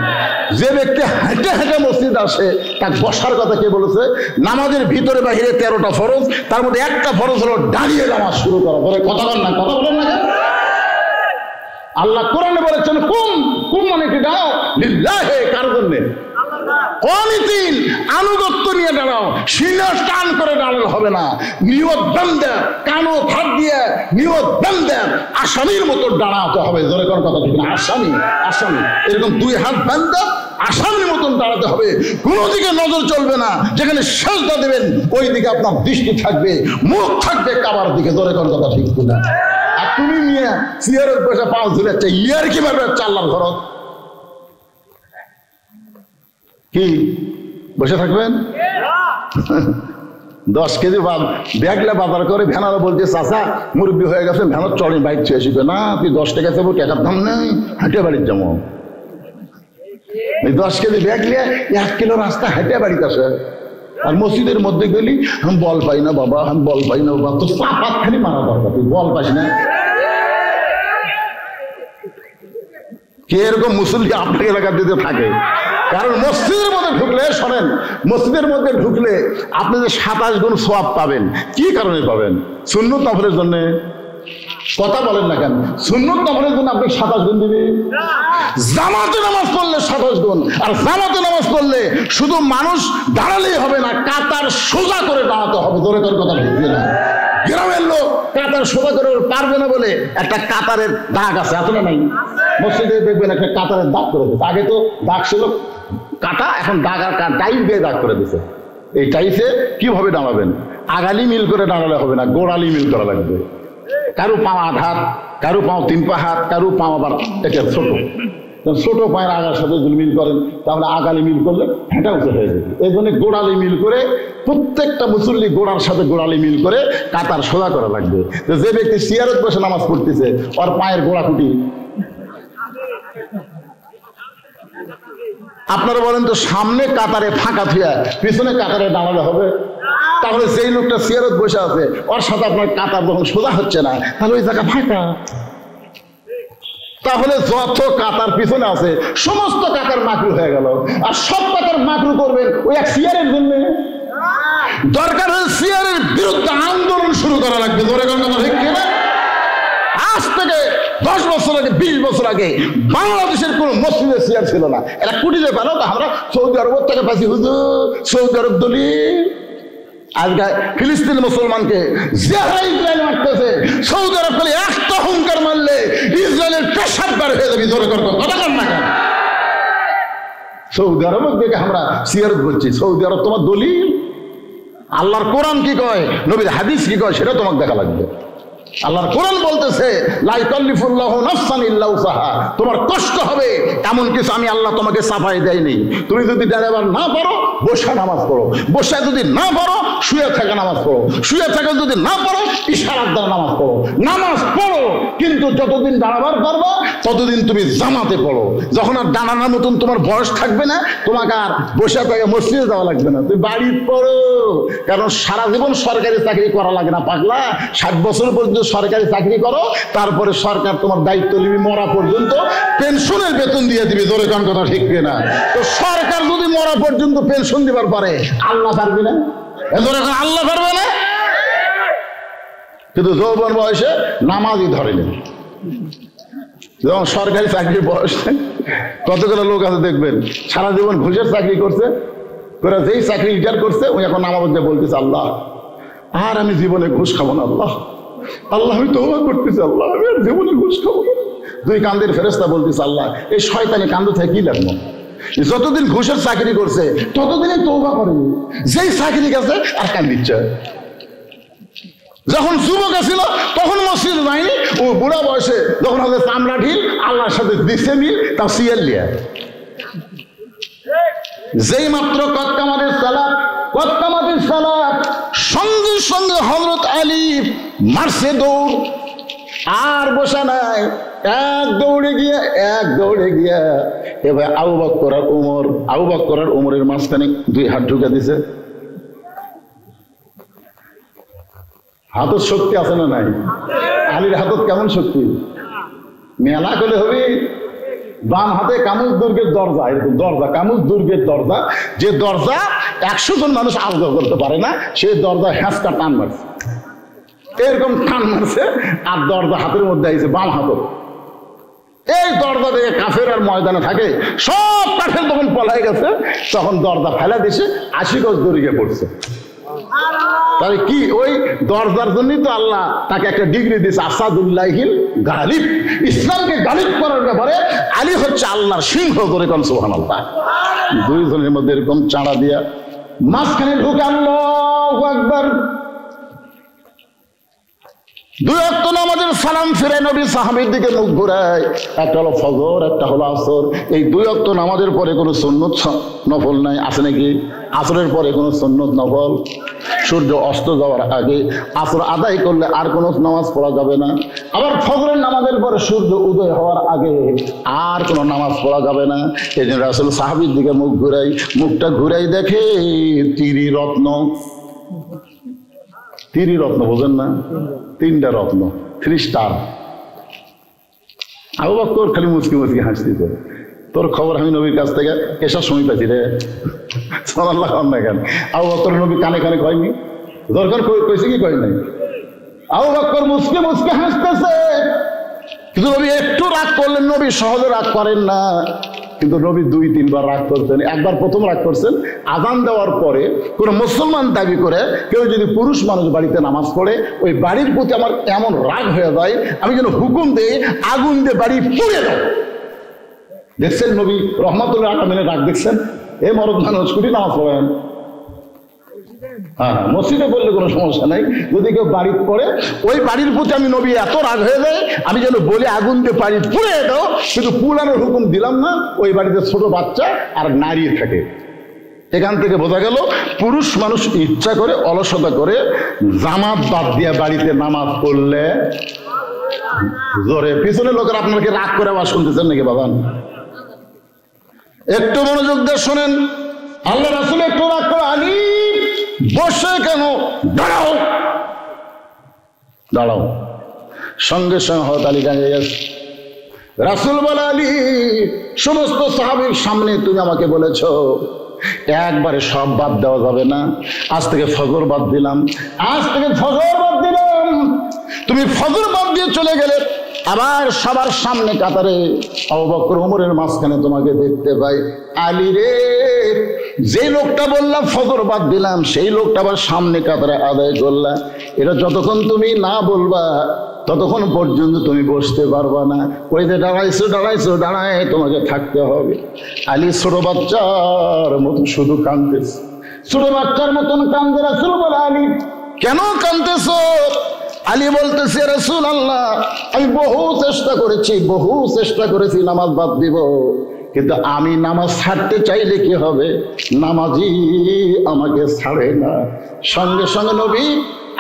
যে ব্যক্তি হেঁটে হেঁটে মসজিদ আসে তার বসার কথা কে বলেছে? নামাজের ভিতরে বাহিরে 13টা ফরজ, তার মধ্যে একটা ফরজ হলো দাঁড়িয়ে নামাজ শুরু করা। বলে কথা বলেন না, কথা বলেন না কেন? আল্লাহ কোরআনে বলেছেন, কুম মানে কি? দাও লিল্লাহি, কার জন্য? কোয়ালিটিন, আনুগত্য নিয়ে দাঁড়াও, সিনার টান করে দাঁড়ানো হবে না। নিয়ত বান্দা, কানো ভাত দিয়ে নিয়ত বান্দা আসামির মতো দাঁড়াতে হবে। জোরে কোন কথা ঠিক না? আসামি, আসামি এরকম 2 হাত বান্দা আসামির মতন দাঁড়াতে হবে। কোনো দিকে নজর চলবে না, যেখানে সেজদা দেবেন ওই দিকে আপনার দৃষ্টি থাকবে, মুখ থাকবে কাবার দিকে। জোরে কোন কথা ঠিক না? আর তুমি নিয়ে চেয়ারের পয়সা পাও ঝুলেছে, ইয়ার কিভাবে চাল্লার ঘর কি বসে থাকবেন? 10 কেজি ব্যাগলে বাজার করে ভ্যানারা বলছে, চাচা মুরব্বী হয়ে গেছে, ভ্যানার চড়ে বাইক ছুঁয়ে আসবে না, তুই 10 টাকা দেবো, টাকার দাম নেই, হাঁটে বাড়ির যাবো। এই 10 কেজি ব্যাগ নিয়ে 1 কিলো রাস্তা হাঁটে বাড়িতে আসে। আর মসজিদের মধ্যে গেলি, আমি বল পাই না বাবা, আমি বল পাই না বাবা। তো পাত খালি মারা দরকার, তুই বল পাস না। কে এরকম মুসল্লি আপনার এলাকার দিতে থাকে? কারণ মসজিদের মধ্যে ঢুকলে, শোনেন, মসজিদের মধ্যে ঢুকলে আপনি যে 27 গুণ সওয়াব পাবেন। কি কারণে পাবেন? সুন্নত নফলের জন্য। কথা বলেন না কেন? সুন্নত নফলের জন্য আপনি 27 গুণ দিবেন। জামাতে নামাজ পড়লে 27 গুণ। আর জামাতে নামাজ পড়লে শুধু মানুষ দাঁড়ালেই হবে না, কাতার সোজা করে দাঁড়াতে হবে। ধরে করে কথা ঢুকবে না। গ্রামের লোক কাতার সোজা করে পারবে না বলে একটা কাতারের দাগ আছে, আসলে নাই? মসজিদে দেখবেন একটা কাতারের দাগ করে দিচ্ছে। আগে তো দাগ ছিল কাটা, এখন দাগ আর টাইপ দিয়ে দাগ করে দিচ্ছে। এই টাইপে কিভাবে দাঁড়াবেন? আগালি মিল করে দাঁড়ালে হবে না, গোড়ালি মিল করা লাগবে। কারো পাও আধ হাত, কারো পাও 3 পা হাত, কারো পাও আবার এটা ছোট। ছোট পায়ের আগার সাথে যদি মিল করেন তাহলে আগালি মিল করলে হেঁটা উঁচু হয়ে যাবে। এই জন্য গোড়ালি মিল করে প্রত্যেকটা মুসল্লি গোড়ার সাথে গোড়ালি মিল করে কাতার সোজা করা লাগবে। যে ব্যক্তি সিয়ারত বসে নামাজ পড়তেছে ওর পায়ের গোড়াকুটি, আপনারা বলেন তো সামনে কাতারে ফাঁকা থুয়া পিছনে কাতারে দাঁড়ালে হবে? তাহলে সেই লোকটা সিয়ারত বসে আছে ওর সাথে আপনার কাতার যখন সোজা হচ্ছে না তাহলে ওই জায়গা ফাঁকা। তাহলে যত কাতার পিছনে আছে সমস্ত কাতার মাকরু হয়ে গেল, আর সব কাতার মাকরু করবেন ওই এক সিয়ারের জন্য। দরকার হলে সিয়ারের বিরুদ্ধে আন্দোলন শুরু করা লাগবে। ধরে গেল ঠিক কিনা? আজ থেকে 10 বছর আগে 20 বছর আগে বাংলাদেশের কোন মসজিদে সিয়ার ছিল না। এরা কুটিরে পানো তো আমরা সৌদি আরব থেকে পাচ্ছি হুজুর, সৌদি আরব দলিল। আজকে ফিলিস্তিন মুসলমানকে ইসরায়েল মারতেছে, সৌদি আরব খালি একটা হুঙ্কার মারলে ইসরায়েলের পেশাব বার হয়ে যাবে। জোরে করবো কথা কর না কেন? সৌদি আরব দেখে আমরা সিয়ারত করছি। সৌদি আরব তোমার দলিল, আল্লাহর কোরআন কি কয়, নবীর হাদিস কি কয় সেটা তোমাকে দেখা লাগবে। আল্লাহর কোরআন বলতেছে লা ইকাল্লিফুল্লাহু নাফসান ইল্লা উসাহা, তোমার কষ্ট হবে এমন কিছু আমি আল্লাহ তোমাকে চাপাই দেয়নি। তুমি যদি ড্রাইভার না পারো বসে নামাজ পড়ো, বসে যদি না পারো শুয়ে থাকা নামাজ পড়ো, শুয়ে থাকা যদি না পারো ইশারার দ্বারা নামাজ পড়ো, নামাজ পড়ো। কিন্তু যতদিন দাঁড়াবার পারবো ততদিন তুমি জামাতে পড়ো। যখন আর দাঁড়ানোর মতন তোমার বয়স থাকবে না, তোমাকে আর বসে থেকে মসজিদে যাওয়া লাগবে না, তুমি বাড়ি পড়ো। কারণ সারা জীবন সরকারি চাকরি করা লাগে না পাগলা। 60 বছর পর্যন্ত সরকারি চাকরি করো, তারপরে সরকার তোমার দায়িত্ব নিবি, মরা পর্যন্ত পেনশনের বেতন দিয়ে দিবি। জোরে কোন কথা ঠিক কিনা? তো সরকার যদি মরা পর্যন্ত পেনশন দিবার পারে আল্লাহ পারবে না? জোরে কোন আল্লাহ পারবে না? কিন্তু যৌবন বয়সে নামাজই ধরেনি। যখন সরকারি চাকরির বয়স, কতগুলো লোক আছে দেখবেন সারা জীবন ঘুষের চাকরি করছে, ওরা যেই চাকরি রিটায়ার করছে ওই এখন নামাজ দিয়ে বলতেছে আল্লাহ আর আমি জীবনে ঘুষ খাবো না, আল্লাহ আল্লাহ আমি তওবা করতেছি, আল্লাহ আমি আর জীবনে ঘুষ খাবো না। দুই কান্দের ফেরেশতা বলতেছে আল্লাহ এই শয়তানি কান্দ থেকে কি লাগলো? যতদিন ঘুষের চাকরি করছে ততদিনই তওবা করেনি, যেই চাকরি গেছে আর কান্দিচ্ছে। যখন যুবক ছিল তখন মসজিদ যায়নি, ও বুড়া বয়সে যখন হবে চামড়া ঢিল আল্লাহর সাথে দিচ্ছে মিল তাও সিয়াল লিয়া। যেই মাত্র কতকামাদের সালাত সঙ্গে সঙ্গে হযরত আলী মারছে দৌড়, আর বসা নাই, এক দৌড়ে গিয়া এবার আবু বকর আর ওমরের মাঝখানে 2 হাত ঢুকে দিছে। হাতত শক্তি আছে না নাই? আলীর হাতত কেমন শক্তি? মেলা করে হবে। বাম হাতে কামুজ দুর্গের দরজা, এরকম দরজা, কামুজ দুর্গের দরজা, যে দরজা 100 জন মানুষ আলগা করতে পারে না, সেই দরজা হ্যাঁচকা টান মারছে, এরকম টান মারছে, আর দরজা হাতের মধ্যে আইছে বাম হাতত। এই দরজা থেকে কাফের আর ময়দানে থাকে, সব কাফের তখন পলাই গেছে, তখন দরজা ফেলা দিয়েছে, 80 গজ দড়িয়ে পড়ছে। তাহলে কি ওই দরজার জন্যই তো আল্লাহ তাকে একটা ডিগ্রি দিয়েছে আসাদুল্লাহিল গালিব। ইসলামকে গালিব করার ব্যাপারে আলী হচ্ছে আল্লাহর সিংহ। করে কোন সুবহানাল্লাহ। দুইজনের মধ্যে এরকম চাঁড়া দিয়া মাঝখানে ঢুকে আল্লাহু আকবার। 2 ওয়াক্ত নামাজের সালাম ফিরে নবী সাহাবীর দিকে মুখ ঘুরায়। একটা হলো ফজর, একটা হলো আসর। এই 2 ওয়াক্ত নামাজের পরে কোনো সুন্নত নফল নাই, আছে নাকি? আসরের পরে কোনো সুন্নত নফল, সূর্য অস্ত যাওয়ার আগে আসর আদায় করলে আর কোনো নামাজ পড়া যাবে না। আবার ফজরের নামাজের পরে সূর্য উদয় হওয়ার আগে আর কোনো নামাজ পড়া যাবে না। এই জন্য রাসূল সাহাবীর দিকে মুখ ঘুরাই, মুখটা ঘুরাই দেখে তিরি রত্ন বোঝেন না? 3টা রত্ন, 3 স্টার। আবু বকর খালি মুচকি মুচকি হাসতিত। তোর খবর আমি নবীর কাছ থেকে এসার সময় পাইছি রে। সুবহানাল্লাহ। কেন আবু বকর নবী কানে কানে কয়নি? দরকার কইছে কি কয় নাই? আবু বকর মুচকি মুচকি হাসতেছে। কিন্তু নবী একটু রাগ করলেন, নবী সহজে রাগ করেন না, কিন্তু নবী 2-3 বার রাগ করতেন। একবার প্রথম রাগ করছেন আযান দেওয়ার পরে, কোন মুসলমান দাবি করে কেউ যদি পুরুষ মানুষ বাড়িতে নামাজ পড়ে, ওই বাড়ির প্রতি আমার এমন রাগ হয়ে যায়, আমি যেন হুকুম দেই আগুন দিয়ে বাড়ি পুড়ে দাও। দেখছেন নবী রহমাতুল্লাহ আলাইহি রাগ দেখছেন? এ মরদ মানুষ কুটি নামাজ পড়েন, হ্যাঁ, মসজিদে পড়লে কোনো সমস্যা নাই। যদি কেউ বাড়িতে পড়ে, ওই বাড়ির প্রতি আমি নবী এত রাগ হয়ে যায়, আমি যেন বলে আগুন দিয়ে বাড়ি পুড়ে দাও, কিন্তু পুরানোর হুকুম দিলাম না। ওই বাড়িতে ছোট বাচ্চা আর নারী থাকে। এখান থেকে বোঝা গেল পুরুষ মানুষ ইচ্ছা করে অলসতা করে জামাত বাদ দিয়ে বাড়িতে নামাজ পড়লে জোরে। পিছনে লোকের আপনাকে রাগ করে আবার শুনতেছেন নাকি বাবান? একটু মনোযোগ দিয়ে শোনেন। আল্লাহ রাসূল একটু রাগ করে, আলী বসে কেন, দাঁড়াও দাঁড়াও। সঙ্গে সঙ্গে হযরত আলী দাঁড়িয়ে গেছে। রাসূল বলে, আলী সমস্ত সাহাবীর সামনে তুমি আমাকে বলেছো একবারে সব বাদ দেওয়া যাবে না, আজ থেকে ফজর বাদ দিলাম, আজ থেকে ফজর বাদ দিলাম। তুমি ফজর বাদ দিয়ে চলে গেলে, আবার সবার সামনে কাতারে আবু বকর ওমরের মাঝখানে তোমাকে দেখতে পাই। আলী রে, যে লোকটা বললাম ফজর বাদ দিলাম, সেই লোকটা আবার সামনে কাতারে আদায় করলাম। এটা যতক্ষণ তুমি না বলবা ততক্ষণ পর্যন্ত তুমি বসতে পারবা না। ওই যে দাঁড়াইছো দাঁড়াইছো, দাঁড়ায় তোমাকে থাকতে হবে। আলী ছোট বাচ্চার মতো শুধু কাঁদতেছে, ছোট বাচ্চার মতন কান্দে। রাসূল বলে, আলী কেন কাঁদতেছো? আলী বলতেছে, রাসূলুল্লাহ আমি বহু চেষ্টা করেছি নামাজ বাদ দিব, কিন্তু আমি নামাজ ছাড়তে চাইলে কি হবে, নামাজি আমাকে ছাড়ে না। সঙ্গে সঙ্গে নবী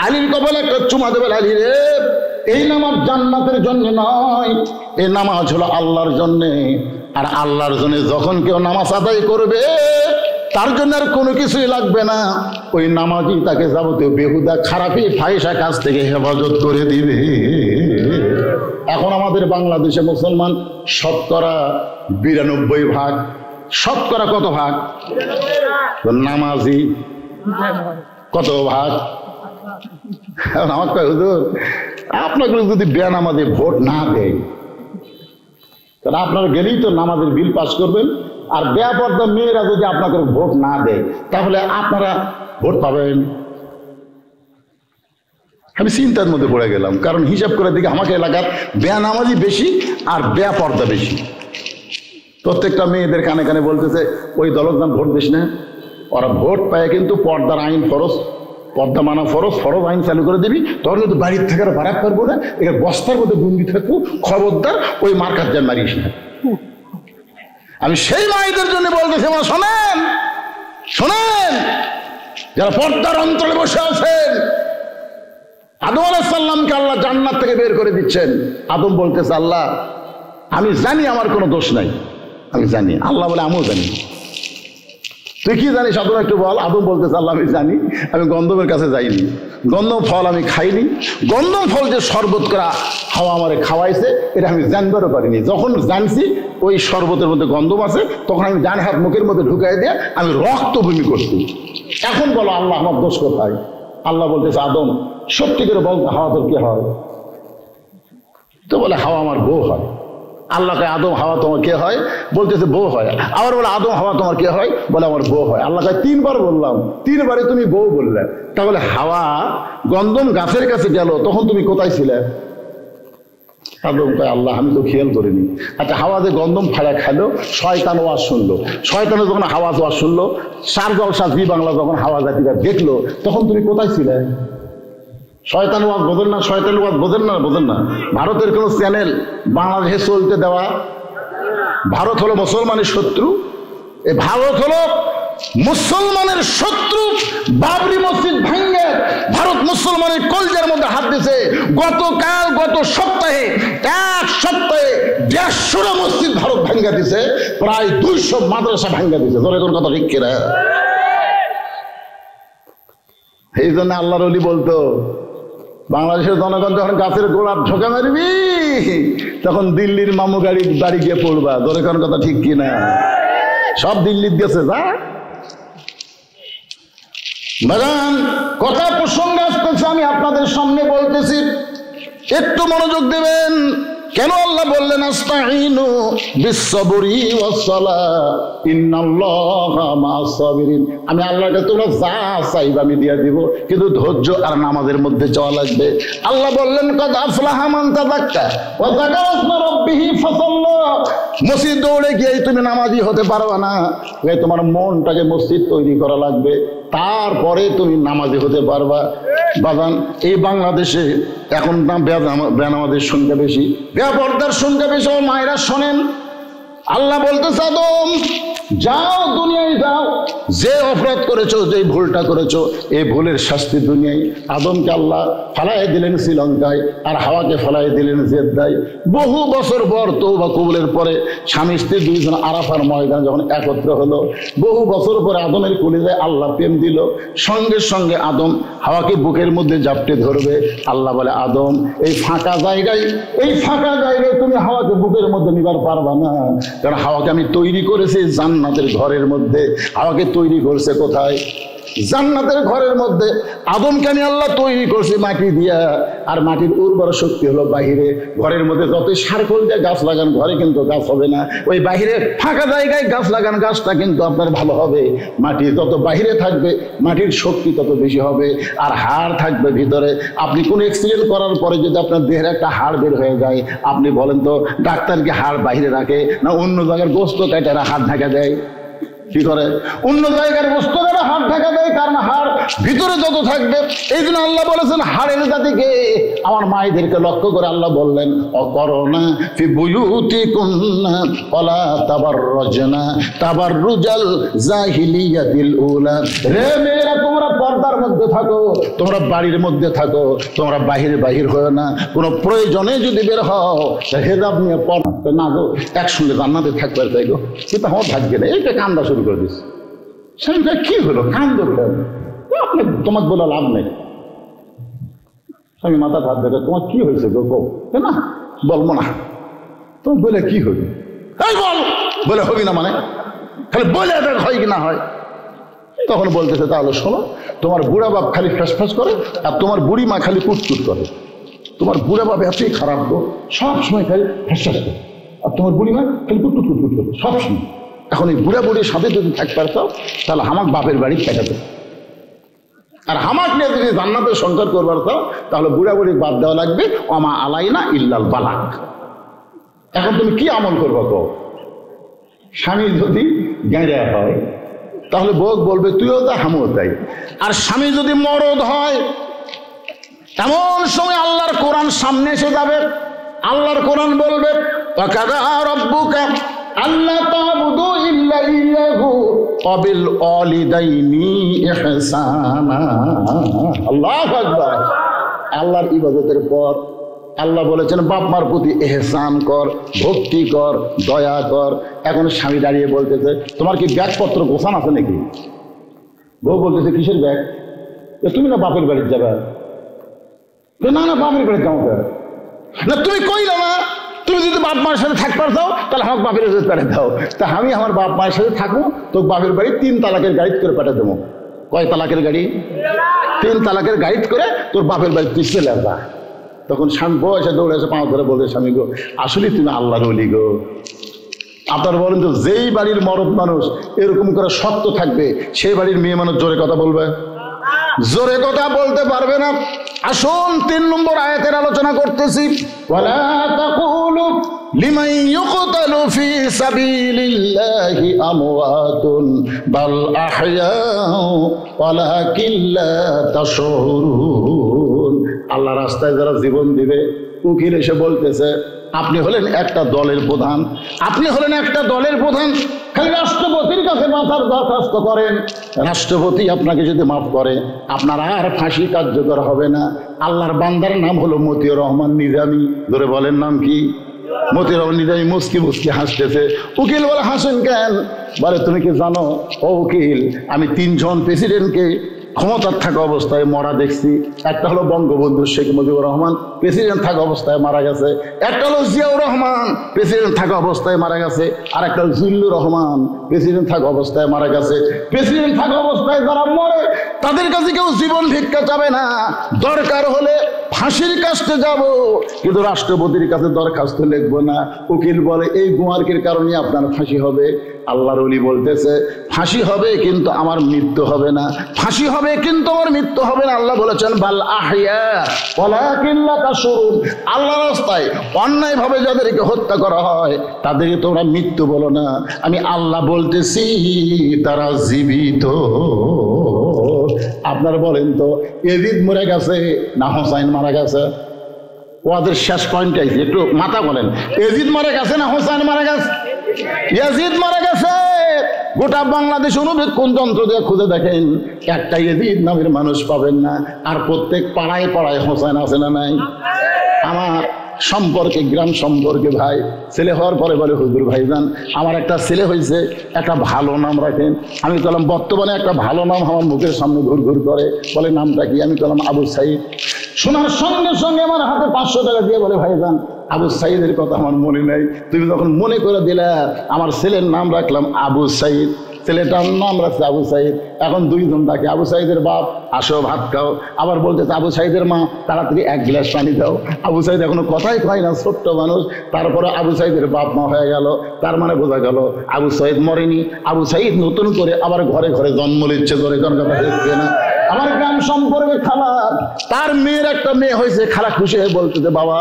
আলীর কপালে একটা চুমা দেবেন। আলী রে, এই নামাজ জান্নাতের জন্য নয়, এই নামাজ হলো আল্লাহর জন্যে। আর আল্লাহর জন্য যখন কেউ নামাজ আদায় করবে, তার জন্য আর কোনো কিছুই লাগবে না। ওই নামাজই তাকে যাবতীয় বেহুদা খারাপি ফাহিশা কাজ থেকে হেফাজত করে দিবে। এখন আমাদের বাংলাদেশে মুসলমান শতকরা 92 ভাগ। শতকরা কত ভাগ? নামাজি কত ভাগ? আমার কয়, হুজুর আপনাকে যদি বেনামাজি ভোট না দেয়, তাহলে আপনারা গেলেই তো নামাজের বিল পাস করবেন। আর বেপরদা মেয়েরা যদি আপনাকে ভোট না দেয়, তাহলে আপনারা ভোট পাবেন। আমি চিন্তার মধ্যে পড়ে গেলাম, কারণ হিসাব করে দেখি আমাকে এলাকার বেনামাজি বেশি আর বেপরদা বেশি। প্রত্যেকটা মেয়েদের কানে কানে বলতেছে, ওই দলের নাম ভোট দিস না। ওরা ভোট পায় কিন্তু পর্দার আইন ফরজ, পর্দা মানা ফরজ, ফরজ আইন চালু করে দিবি, তখন কিন্তু বাড়ির থেকে ভাড়া করবো না, এর বস্তার মধ্যে বন্দি থাকবো, খবরদার ওই মার্কার যান মারিস না। আমি সেই মায়েদের জন্য বলতেছি, আমার শোনেন শোনেন, যারা পর্দার অন্তরে বসে আছেন। আদম আলাইহিস সালামকে আল্লাহ জান্নাত থেকে বের করে দিচ্ছেন। আদম বলতেছে, আল্লাহ আমি জানি আমার কোনো দোষ নাই, আমি জানি। আল্লাহ বলে, আমিও জানি। তুই কি জানিস আদম একটু বল। আদম বলতেছে, আল্লাহ আমি জানি, আমি গন্ধমের কাছে যাইনি, গন্ধম ফল আমি খাইনি, গন্ধম ফল যে শরবত করা হাওয়া আমারে খাওয়াইছে, এটা আমি জানবারও পারিনি। যখন জানছি ওই শরবতের মধ্যে গন্ধম আছে, তখন আমি ডান হাত মুখের মধ্যে ঢুকাই দিয়ে আমি রক্ত বমি করছি। এখন বলো আল্লাহ আমার দোষ কোথায়? আল্লাহ বলতেছে, আদম সত্যি করে বল, হাওয়া তোর কি হয়? তো বলে, হাওয়া আমার বউ হয়। আল্লাহকে, আদম হাওয়া তোমার কে হয়? বলতেছে বউ হয়। আবার বলে, আদম হাওয়া তোমার কে হয়? বলে আমার বউ হয়। আল্লাহকে 3 বার বললাম, 3 বারে তুমি বউ বললে, তাহলে হাওয়া গন্ধম গাছের কাছে গেল, তখন তুমি কোথায় ছিলে? আদম কয়, আল্লাহ আমি তো খেয়াল করিনি। আচ্ছা, হাওয়া যে গন্ধম ফাড়া খালো, শয়তান ওয়াজ শুনলো, শয়তানে যখন হাওয়া ওয়াজ শুনলো, 4 জলসা জি বাংলা যখন হাওয়া জাতিরা দেখলো, তখন তুমি কোথায় ছিলে? শয়তান ওয়াজ বোঝেন না? শয়তান ওয়াজ বোঝেন না? বোঝেন না? ভারতের কোন চ্যানেল বাংলাদেশে চলতে দেওয়া? ভারত হলো মুসলমানের শত্রু। এই ভারত হলো মুসলমানের শত্রু। বাবরি মসজিদ ভাঙ্গে ভারত মুসলমানের কলজার মধ্যে হাত দিয়েছে। গতকাল, গত সপ্তাহে, 1 সপ্তাহে 150টা মসজিদ ভারত ভাঙ্গা দিছে, প্রায় 200 মাদ্রাসা ভাঙ্গা দিছে। ধরে কোন কথা ঠিক কিনা? এই জন্য আল্লাহর ওলি বলতো, বাংলাদেশের জনগণ যখন গাছের গোড়া ঢোকা মারবি, তখন দিল্লির মামু বাড়ি গিয়ে পড়বা। ধরে কোন কথা ঠিক কিনা? সব দিল্লির গেছে। যা বাগান কথা প্রসঙ্গে আসতেছে, আমি আপনাদের সামনে বলতেছি, একটু মনোযোগ দেবেন। কেন আল্লাহ বললেন আস্তাইনু বিসসবরি ওয়াসসালাহ ইন্নাল্লাহা মা'আস সাবিরিন? আমি আল্লাহকে তোমরা যা চাইবে আমি দিয়ে দিব, কিন্তু ধৈর্য আর নামাজের মধ্যে যাওয়া লাগবে। আল্লাহ বললেন, কদ আফলাহা মান তাযাক্কা ওয়া যাকারা ইসমা রাব্বিহি ফাসাল্লা। মসজিদ দৌড়ে গিয়ে তুমি নামাজি হতে পারবা না, তোমার মনটাকে মসজিদ তৈরি করা লাগবে, তারপরে তুমি নামাজি হতে পারবা। বাজান, এই বাংলাদেশে এখন না বেনামাজির সংখ্যা বেশি, বেপরদার সংখ্যা বেশি। ও মায়েরা শোনেন, আল্লাহ বলতেছে আদম যাও, দুনিয়ায় যাও, যে অপরাধ করেছো, যে ভুলটা করেছো, এই ভুলের শাস্তি দুনিয়ায়। আদমকে আল্লাহ ফালাই দিলেন শ্রীলঙ্কায়, আর হাওয়াকে ফালাই দিলেন জেদ্দায়। বহু বছর পর তওবা কবুলের পরে স্বামী স্ত্রী দুইজন আরাফার ময়দানে যখন একত্র হলো, বহু বছর পরে আদমের কলিজায় আল্লাহ প্রেম দিল। সঙ্গে সঙ্গে আদম হাওয়াকে বুকের মধ্যে জাপটে ধরবে। আল্লাহ বলে, আদম এই ফাঁকা জায়গায় তুমি হাওয়াকে বুকের মধ্যে নিবার পারবা না, কারণ হাওয়াকে আমি তৈরি করেছি জান্নাতের ঘরের মধ্যে। হাওয়াকে তৈরি করছে কোথায়? জান্নাতের ঘরের মধ্যে। আদমকে আমি আল্লাহ তৈরি করছি মাটি দিয়া, আর মাটির উর্বর শক্তি হলো বাহিরে। ঘরের মধ্যে যত সার্কল দিয়ে গাছ লাগান, ঘরে কিন্তু গাছ হবে না। ওই বাহিরে ফাঁকা জায়গায় গাছ লাগান, গাছটা কিন্তু আপনার ভালো হবে। মাটি যত বাহিরে থাকবে, মাটির শক্তি তত বেশি হবে। আর হাড় থাকবে ভিতরে। আপনি কোন অ্যাক্সিডেন্ট করার পরে যদি আপনার দেহের একটা হাড় বের হয়ে যায়, আপনি বলেন তো ডাক্তার কি হাড় বাহিরে রাখে না অন্য জায়গার গোস্ত কাটারা হাত ঢাকা দেয়? কি করে? অন্য জায়গার বস্তু হাত ঢাকা দেয়, কারণ হাড় ভিতরে যত থাকবে। এই জন্য আল্লাহ বলেছেন হাড়ের জাতিকে, আমার মায়েদেরকে লক্ষ্য করে আল্লাহ বললেন, অকরনা ফি বুয়ুতিকুন্না ওয়ালা তাবাররাজনা তাবাররুজাল জাহিলিয়াতিল উলা। রে মেয়েরা, তোমরা পর্দার মধ্যে থাকো, তোমরা বাড়ির মধ্যে থাকো, তোমরা বাহির হও না। কোনো প্রয়োজনে যদি বের হও, হেজাব নিয়ে পড়তে না গো, একসঙ্গে জান্নাতে থাকবে। তাই গো, সেটা আমার ভাগ্যে নেই। এইটা কান্দা শুরু করে দিচ্ছে। স্বামীটা কি হলো, কান্দ কেন? আপনি তোমাকে বলে লাভ নেই। স্বামী মাথা হাত দেখে, তোমার কি হয়েছে গো? না বলবো না। তোমার বলে কি হইবে? এই বল, বলে হবি না মানে খালি বলে দেখ হয় কি না হয়। তখন বলতেছে, তাহলে শোনো, তোমার বুড়া বাপ খালি ফ্যাস করে, আর তোমার বুড়ি মা খালি কুটকুট করে। তোমার বুড়া বাপ এতই খারাপ গো, সবসময় খালি ফ্যাস করে, আর তোমার বুড়ি মা খালি কুটকুট করে সবসময়। এখন এই বুড়া বুড়ির সাথে যদি থাকতে পারতাম, তাহলে আমার বাপের বাড়ি পেটাতে। আর হামাক নিয়ে যদি জান্নাতের সংসার করবার তাও, তাহলে বুড়া বুড়ি বাদ দেওয়া লাগবে, অমা আলাইনা ইল্লাল বালাক। এখন তুমি কি আমল করবো গো? স্বামী যদি গেঁড়া হয়, তাহলে বউ বলবে তুইও তাই আমিও তাই। আর স্বামী যদি মরদ হয়, এমন সময় আল্লাহর কোরআন সামনে এসে যাবে। আল্লাহর কোরআন বলবে, ওয়াকাযা রাব্বুকা আল্লাহ তা'বুদু ইল্লা ইয়্যাহু ওয়া বিল ওয়ালিদাইনি ইহসানা। আল্লাহু আকবার। আল্লাহর ইবাদতের পর আল্লাহ বলেছেন বাপ মার প্রতি এহসান কর, ভক্তি কর, দয়া কর। এখন স্বামী দাঁড়িয়ে বলতেছে, তোমার কি ব্যাগপত্র গোছান আছে নাকি? বউ বলতেছে, কিসের ব্যাগ? তুমি না বাপের বাড়ির যাবে। না বাপের বাড়ির যাও না, তুমি কইলে না তুমি যদি বাপ মায়ের সাথে থাকবার দাও, তাহলে আমাকে বাপের বাড়ি পাঠিয়ে দাও। তা আমি আমার বাপ মায়ের সাথে থাকবো, তো বাপের বাড়ি 3 তালাকের গাড়ি করে পাঠিয়ে দেবো। কয় তালাকের গাড়ি? 3 তালাকের গাড়ি করে তোর বাপের বাড়ি তুই চলে আসবা। তখন স্বামী বউ এসে দৌড়ে এসে পাঁচ ধরে বলছে, স্বামী গো, আসলে তুমি আল্লাহর ওলি গো। আপনার বলেন তো, যেই বাড়ির মরদ মানুষ এরকম করে শক্ত থাকবে, সেই বাড়ির মেয়ে মানুষ জোরে কথা বলবে? জোরে কথা বলতে পারবে না। আসুন 3 নম্বর আয়াতের আলোচনা করতেছি। ওয়ালা তাকুলু লিমান ইউকতালু ফি সাবিলিল্লাহি আমওয়াতুন বাল আহইয়াউ ওয়ালাকিন লা তাশউরুন। আল্লাহর রাস্তায় যারা জীবন দিবে, উকিল এসে বলতেছে, আপনি হলেন একটা দলের প্রধান, আপনি হলেন একটা দলের প্রধান, খালি রাষ্ট্রপতির কাছে মাথার দরখাস্ত করেন, রাষ্ট্রপতি আপনাকে যদি মাফ করে, আপনার আর ফাঁসি কার্যকর হবে না। আল্লাহর বান্দার নাম হলো মতিউর রহমান নিজামী। ধরে বলেন নাম কি? মতিউর রহমান নিজামী মুস্কি মুস্কি হাসতেছে। উকিল বলে, হাসেন কেন? বলে, তুমি কি জানো ও উকিল, আমি 3 জন প্রেসিডেন্টকে ক্ষমতার থাকা অবস্থায় মরা দেখছি। একটা হলো বঙ্গবন্ধু শেখ মুজিবুর রহমান, প্রেসিডেন্ট থাকা অবস্থায় মারা গেছে। একটা হলো জিয়াউর রহমান, প্রেসিডেন্ট থাকা অবস্থায় মারা গেছে। আর একটা হলো জিল্লুর রহমান, প্রেসিডেন্ট থাকা অবস্থায় মারা গেছে। প্রেসিডেন্ট থাকা অবস্থায় যারা মরে, তাদের কাছে কেউ জীবন ভিক্ষা চাবে না, দরকার হলে ফাঁসির কাছে যাব, কিন্তু রাষ্ট্রপতির কাছে দরখাস্ত লিখবো না। উকিল বলে, এই গুয়ারকের কারণে আপনার ফাঁসি হবে। আল্লাহর ওলি বলতেছে, ফাঁসি হবে কিন্তু আমার মৃত্যু হবে না, ফাঁসি হবে কিন্তু আমার মৃত্যু হবে না। আল্লাহ বলেছেন বাল আহইয়া ওয়ালাকিন লা তাশউরুন, আল্লাহর রাস্তায় অন্যায়ভাবে যাদেরকে হত্যা করা হয় তাদেরকে তোমরা মৃত্যু বলো না, আমি আল্লাহ বলতেছি তারা জীবিত। আপনারা বলেন তো ইয়াজিদ মরে গেছে না হোসাইন মারা গেছে? ওদের শেষ পয়েন্টটাই একটু মাথা বলেন, ইয়াজিদ মারা গেছে না হোসাইন মারা গেছে? ইয়াজিদ মারা গেছে। গোটা বাংলাদেশ অনুবীক্ষণ যন্ত্র দিয়ে খুঁজে দেখেন একটা ইয়াজিদ নামের মানুষ পাবেন না। আর প্রত্যেক পাড়ায় পাড়ায় হোসেন আছে না নাই? আমার সম্পর্কে, গ্রাম সম্পর্কে ভাই ছেলে হওয়ার পরে বলে হুজুর ভাইজান আমার একটা ছেলে হয়েছে, একটা ভালো নাম রাখেন। আমি বললাম বর্তমানে একটা ভালো নাম আমার মুখের সামনে ঘুর ঘুর করে, বলে নামটা কি? আমি বললাম আবু সাইদ। শোনার সঙ্গে সঙ্গে আমার হাতে 500 টাকা দিয়ে বলে ভাইজান আবু সাইদের কথা আমার মনে নাই, তুমি যখন মনে করে দিলে আমার ছেলের নাম রাখলাম আবু সাইদ। ছেলেটার নাম রাখছে আবু সাইদ। এখন দুইজন থাকে, আবু সাইদের বাপ আসো ভাত খাও, আবার বলতেছে আবু সাইদের মা তাড়াতাড়ি 1 গ্লাস পানি দাও। আবু সাইদ এখনো কথাই কয় না, ছোট্ট মানুষ। তারপরে আবু সাইদের বাপ মা হয়ে গেল, তার মানে বোঝা গেল আবু সাইদ মরেনি, আবু সাইদ নতুন করে আবার ঘরে ঘরে জন্ম নিচ্ছে। ধরে কোন কথা হচ্ছে না? আমার গ্রাম সম্পর্কে খালা, তার মেয়ের একটা মেয়ে হয়েছে, খালা খুশি হয়ে বলতেছে বাবা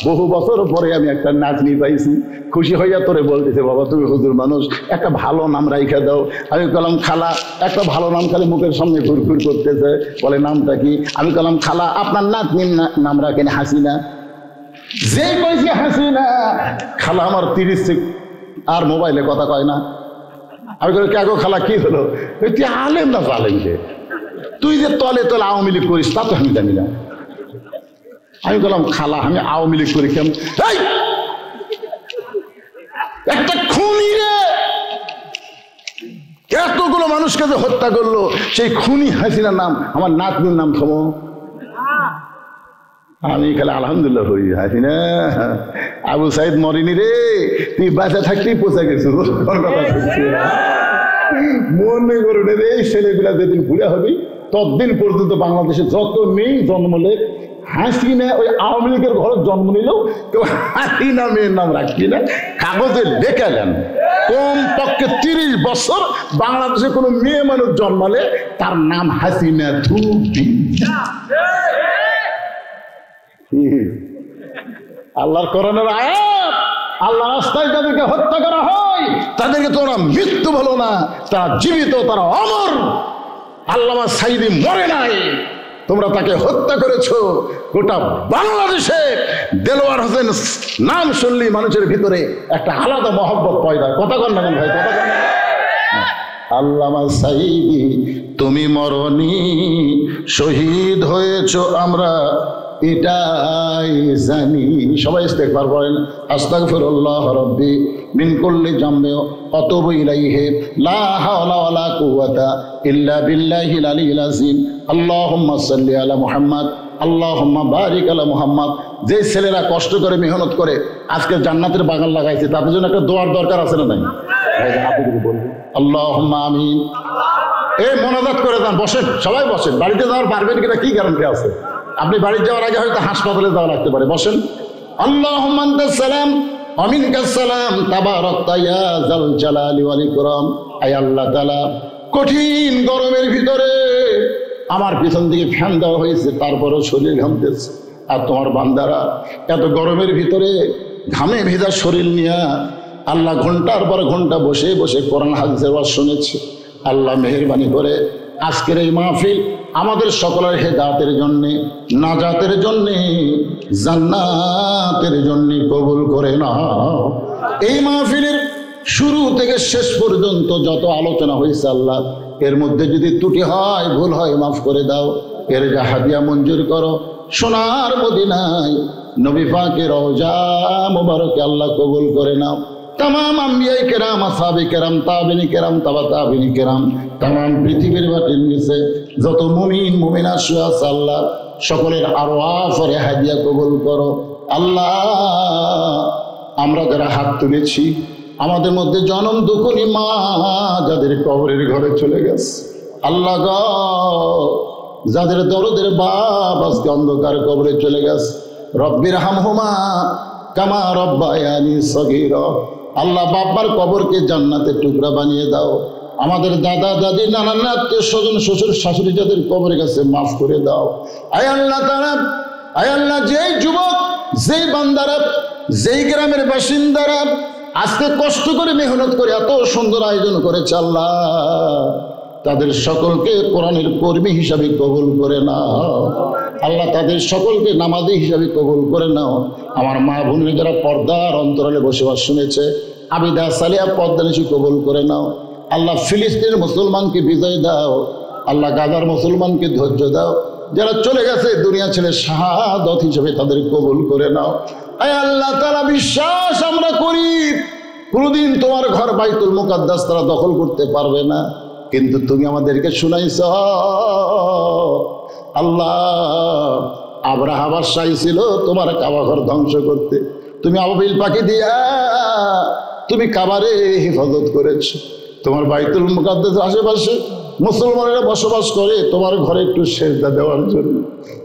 বহু বছর পরে আমি একটা নাতনি পাইছি। খুশি হইয়া তোরে বলতেছে বাবা তুমি হুজুর মানুষ, একটা ভালো নাম রাইখা দাও। আমি বললাম খালা একটা ভালো নাম খালি মুখের সামনে ঘুরঘুর করতেছে, বলে নামটা কি? আমি বললাম খালা আপনার নাতনির নাম রাখেন হাসিনা। যে কইছি হাসিনা, খালা আমার 30 আর মোবাইলে কথা কয় না। আমি বলি কে গো খালা কি হলো? তুই আলেম না জালেমকে, তুই যে তলে তলে আওয়ামী লীগ করিস তা তো আমি জানি না। আমি বললাম খালা আমি আওয়ামী লীগ করি কেমন? একটা খুনি রে, এতগুলো মানুষকে যে হত্যা করলো, সেই খুনি হাসিনার নাম আমার নাতনির নাম থমো। আমি খালি আলহামদুলিল্লাহ হই, হাসিনা আবু সাইদ মরিনি রে, তুই বাঁচা থাকতেই পচে গেছো। মনে করো রে, এই ছেলেগুলা যেদিন বুড়া হবি ততদিন পর্যন্ত বাংলাদেশে যত মেয়ে জন্মলে হাসিনা ওই আওয়ামী লীগের ঘরে জন্ম নিলেও কেউ হাসিনা মেয়ের নাম রাখবি না, কাগজে লেখা দেন। কম পক্ষে 30 বছর বাংলাদেশে কোনো মেয়ে মানুষ জন্মালে তার নাম হাসিনা। আল্লাহর কোরআনের আয়াত, আল্লাহ রাস্তায় যাদেরকে হত্যা করা হয় তাদেরকে তোমরা মৃত্যু বলো না, তারা জীবিত, তারা অমর। আল্লামা সাইদি মরে নাই, তোমরা তাকে হত্যা করেছো। গোটা বাংলাদেশে দেলোয়ার হোসেন নাম শুনলেই মানুষের ভিতরে একটা আলাদা মহব্বত পয়দা। কথা কন না ভাই, কথা কন না। আল্লামা সাইদি তুমি মরনি, শহীদ হয়েছো আমরা এটাই জানি। সবাই ইস্তেগফার করেন, আস্তাগফিরুল্লাহ রাব্বি মিন কুল্লি জামবি ওয়া আতুবু ইলাইহি লা হাওলা ওয়ালা কুওয়াতা ইল্লা বিল্লাহিল আলিয়্যিল আযীম। আল্লাহুম্মা সাল্লি আলা মুহাম্মাদ, আল্লাহুম্মা বারিক আলা মুহাম্মাদ। যে ছেলেরা কষ্ট করে মেহনত করে আজকে জান্নাতের বাগান লাগাইছে, তাদের জন্য একটা দোয়ার দরকার আছে না নাই? আল্লাহুম্মা আমিন। এই মোনাজাত করে যান, বসেন সবাই বসেন। বাড়িতে যাওয়ার পারবেন কিনা কি গ্যারান্টি আছে? আপনি বাড়ি যাওয়ার আগে হয়তো হাসপাতালে যাওয়া লাগতে পারে, বসেন। আল্লাহুম্মা আনতাস সালাম ওয়া মিনকাস সালাম তাবারাকতা ইয়া যাল জালালি ওয়াল ইকরাম। আয় আল্লাহ তাআলা, কঠিন গরমের ভিতরে আমার পিছন দিকে ফ্যান দেওয়া হয়েছে, তারপরও শরীর ঘামতেছে। আর তোমার বান্দারা এত গরমের ভিতরে ঘামে ভেজা শরীর নিয়ে আল্লাহ ঘন্টার পর ঘন্টা বসে বসে কোরআন হাদিসের ওয়াজ শুনেছে। আল্লাহ মেহেরবানি করে আজকের এই মাহফিল আমাদের সকলের হেদায়েতের জন্যে, নাজাতের জন্যে, জান্নাতের জন্যে কবুল করে নাও। এই মাহফিলের শুরু থেকে শেষ পর্যন্ত যত আলোচনা হয়েছে আল্লাহ, এর মধ্যে যদি ত্রুটি হয়, ভুল হয়, মাফ করে দাও। এর যা হাদিয়া মঞ্জুর করো সোনার মদিনায় নবী পাকের রওজা মুবারকে আল্লাহ কবুল করে নাও। तमाम अंबिया केराम, असहाबे केराम, ताबिनी केराम, तबा ताबिनी केराम, तमाम पृथिवीर बाटिर निचे যত মুমিন মুমিনা শুয়ে আছে আল্লাহ সকলের আরওয়াহ হাদিয়া কবুল করো। আল্লাহ আমরা যারা হাত তুলেছি, আমাদের মধ্যে জনম দুঃখী মা যাদের কবরের ঘরে চলে গেছে, আল্লাহ গো যাদের দরদের বাপ আজকে অন্ধকার কবরে চলে গেছে, রব্বির হামহুমা কামা রব্বায়ানি সগীরা। আল্লাহ বাবার কবরকে জান্নাতের টুকরা বানিয়ে দাও। আমাদের দাদা দাদি নানান আত্মীয় স্বজন শ্বশুর শাশুড়ি যাদের কবরের কাছে মাফ করে দাও। আয় আল্লাহ তাআলা, আয় আল্লাহ, যেই যুবক, যেই বান্দারা, যেই গ্রামের বাসিন্দারা আজকে কষ্ট করে মেহনত করে এত সুন্দর আয়োজন করেছে আল্লাহ, তাদের সকলকে কোরআনের কর্মী হিসাবে কবুল করে নাও আল্লাহ, তাদের সকলকে নামাজি হিসাবে কবুল করে নাও। আমার মা বোনের যারা পর্দার অন্তরালে বসবাস শুনেছে, আবিদা সালিয়া পর্দানিশি কবুল করে নাও আল্লাহ। ফিলিস্তিনের মুসলমানকে বিজয় দাও আল্লাহ, গাজার মুসলমানকে ধৈর্য দাও। যারা চলে গেছে দুনিয়া ছেড়ে শাহাদত হিসেবে তাদের কবুল করে নাও। আয় আল্লাহ তাআলা, বিশ্বাস আমরা করি কোনদিন তোমার ঘর বাইতুল মুকাদ্দাস তারা দখল করতে পারবে না, কিন্তু তুমি আমাদেরকে শুনাইছ আল্লাহ, আব্রাহা বাদশাহ ছিল তোমার কাবা ঘর ধ্বংস করতে, তুমি আবাবিল পাখি দিয়া তুমি কাবারে হেফাজত করেছ। তোমার বাইতুল মুকাদ্দাসের আশেপাশে মুসলমানেরা বসবাস করে তোমার ঘরে একটু সেজদা দেওয়ার জন্য,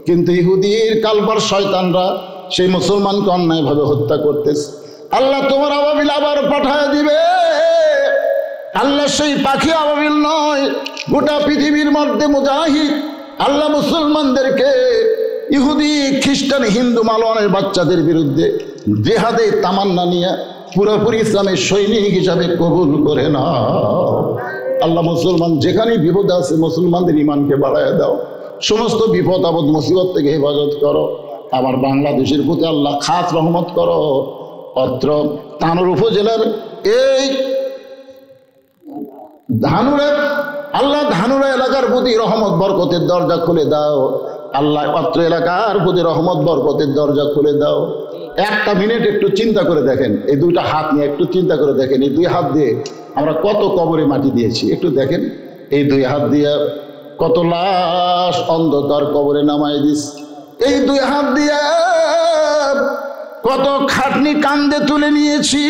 কিন্তু ইহুদির কালবার শয়তানরা সেই মুসলমানকে অন্যায়ভাবে হত্যা করতেছে। আল্লাহ তোমার আবাবিল আবার পাঠায় দিবে আল্লাহ, সেই পাখি আবাবিল নয়, গোটা পৃথিবীর মধ্যে মুজাহিদ আল্লাহ মুসলমানদেরকে ইহুদি খ্রিস্টান হিন্দু মালওয়ানের বাচ্চাদের বিরুদ্ধে জিহাদে তামান্না নিয়ে পুরোপুরি ইসলামের সৈনিক হিসাবে কবুল করে নাও আল্লাহ। মুসলমান যেখানে বিপদ আছে মুসলমানদের ইমানকে বাড়ায় দাও, সমস্ত বিপদ আপদ মুসিবত থেকে হেফাজত করো। আমার বাংলাদেশের প্রতি আল্লাহ খাস রহমত করো। অত্র তানোর উপজেলার এই ধানুরা আল্লাহ, ধানুরা এলাকার প্রতি রহমত বরকতের দরজা খুলে দাও আল্লাহ, অত্র এলাকার প্রতি রহমত বরকতের দরজা খুলে দাও। একটা মিনিট একটু চিন্তা করে দেখেন, এই দুইটা হাত নিয়ে একটু চিন্তা করে দেখেন, এই দুই হাত দিয়ে আমরা কত কবরে মাটি দিয়েছি একটু দেখেন। এই দুই হাত দিয়ে কত লাশ অন্ধকার কবরে নামাই দিস, এই দুই হাত দিয়ে কত খাটনি কান্দে তুলে নিয়েছি।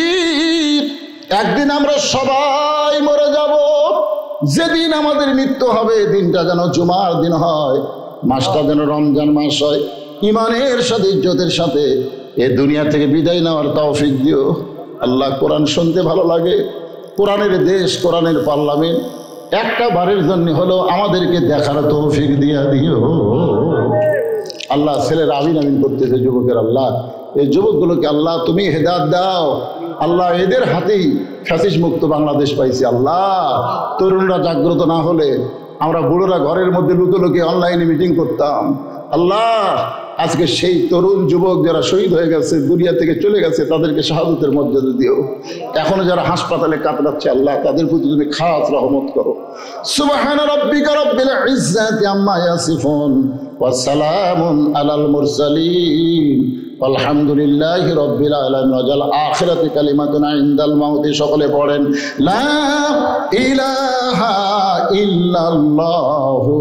একদিন আমরা সবাই মরে যাব, যেদিন আমাদের মৃত্যু হবে দিনটা যেন জুমার দিন হয়, মাসটা যেন রমজান মাস হয়। ইমানের সাথে ইজ্জতের সাথে এ দুনিয়া থেকে বিদায় নেওয়ার তৌফিক দিও আল্লাহ। কোরআন শুনতে ভালো লাগে, কোরআনের দেশ, কোরআনের পার্লামেন্ট, একটা বারের জন্য হলো আমাদেরকে দেখার তৌফিক দিয়া দিও আল্লাহ। ছেলেরা আমিন আমিন করতেছে, যুবকের আল্লাহ, এই যুবকগুলোকে আল্লাহ তুমি হেদায়েত দাও আল্লাহ। এদের হাতেই ফ্যাসিস্ট মুক্ত বাংলাদেশ পাইছি আল্লাহ। তরুণরা জাগ্রত না হলে আমরা বুড়োরা ঘরের মধ্যে লুকিয়ে অনলাইনে মিটিং করতাম আল্লাহ। আজকে সেই তরুণ যুবক যারা শহীদ হয়ে গেছে, দুনিয়া থেকে চলে গেছে, তাদেরকে শাহাদাতের মর্যাদা দিও। এখনো যারা হাসপাতালে কাতরাচ্ছে আল্লাহ, তাদের প্রতি তুমি খাস রহমত করো। সুবহানা রাব্বিকা রাব্বিল ইজ্জাতি আম্মা ইয়াসিফুন ওয়া সালামুন আলাল মুরসালিন আলহামদুলিল্লাহি রাব্বিল আলামিন। ওয়াজাল আখিরাতি কালিমাতুনা ইনদাল মাউতি। সকলে পড়েন লা ইলাহা ইল্লাল্লাহু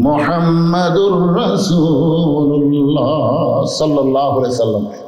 মুহাম্মাদুর রাসূলুল্লাহ সাল্লাল্লাহু আলাইহি ওয়াসাল্লাম।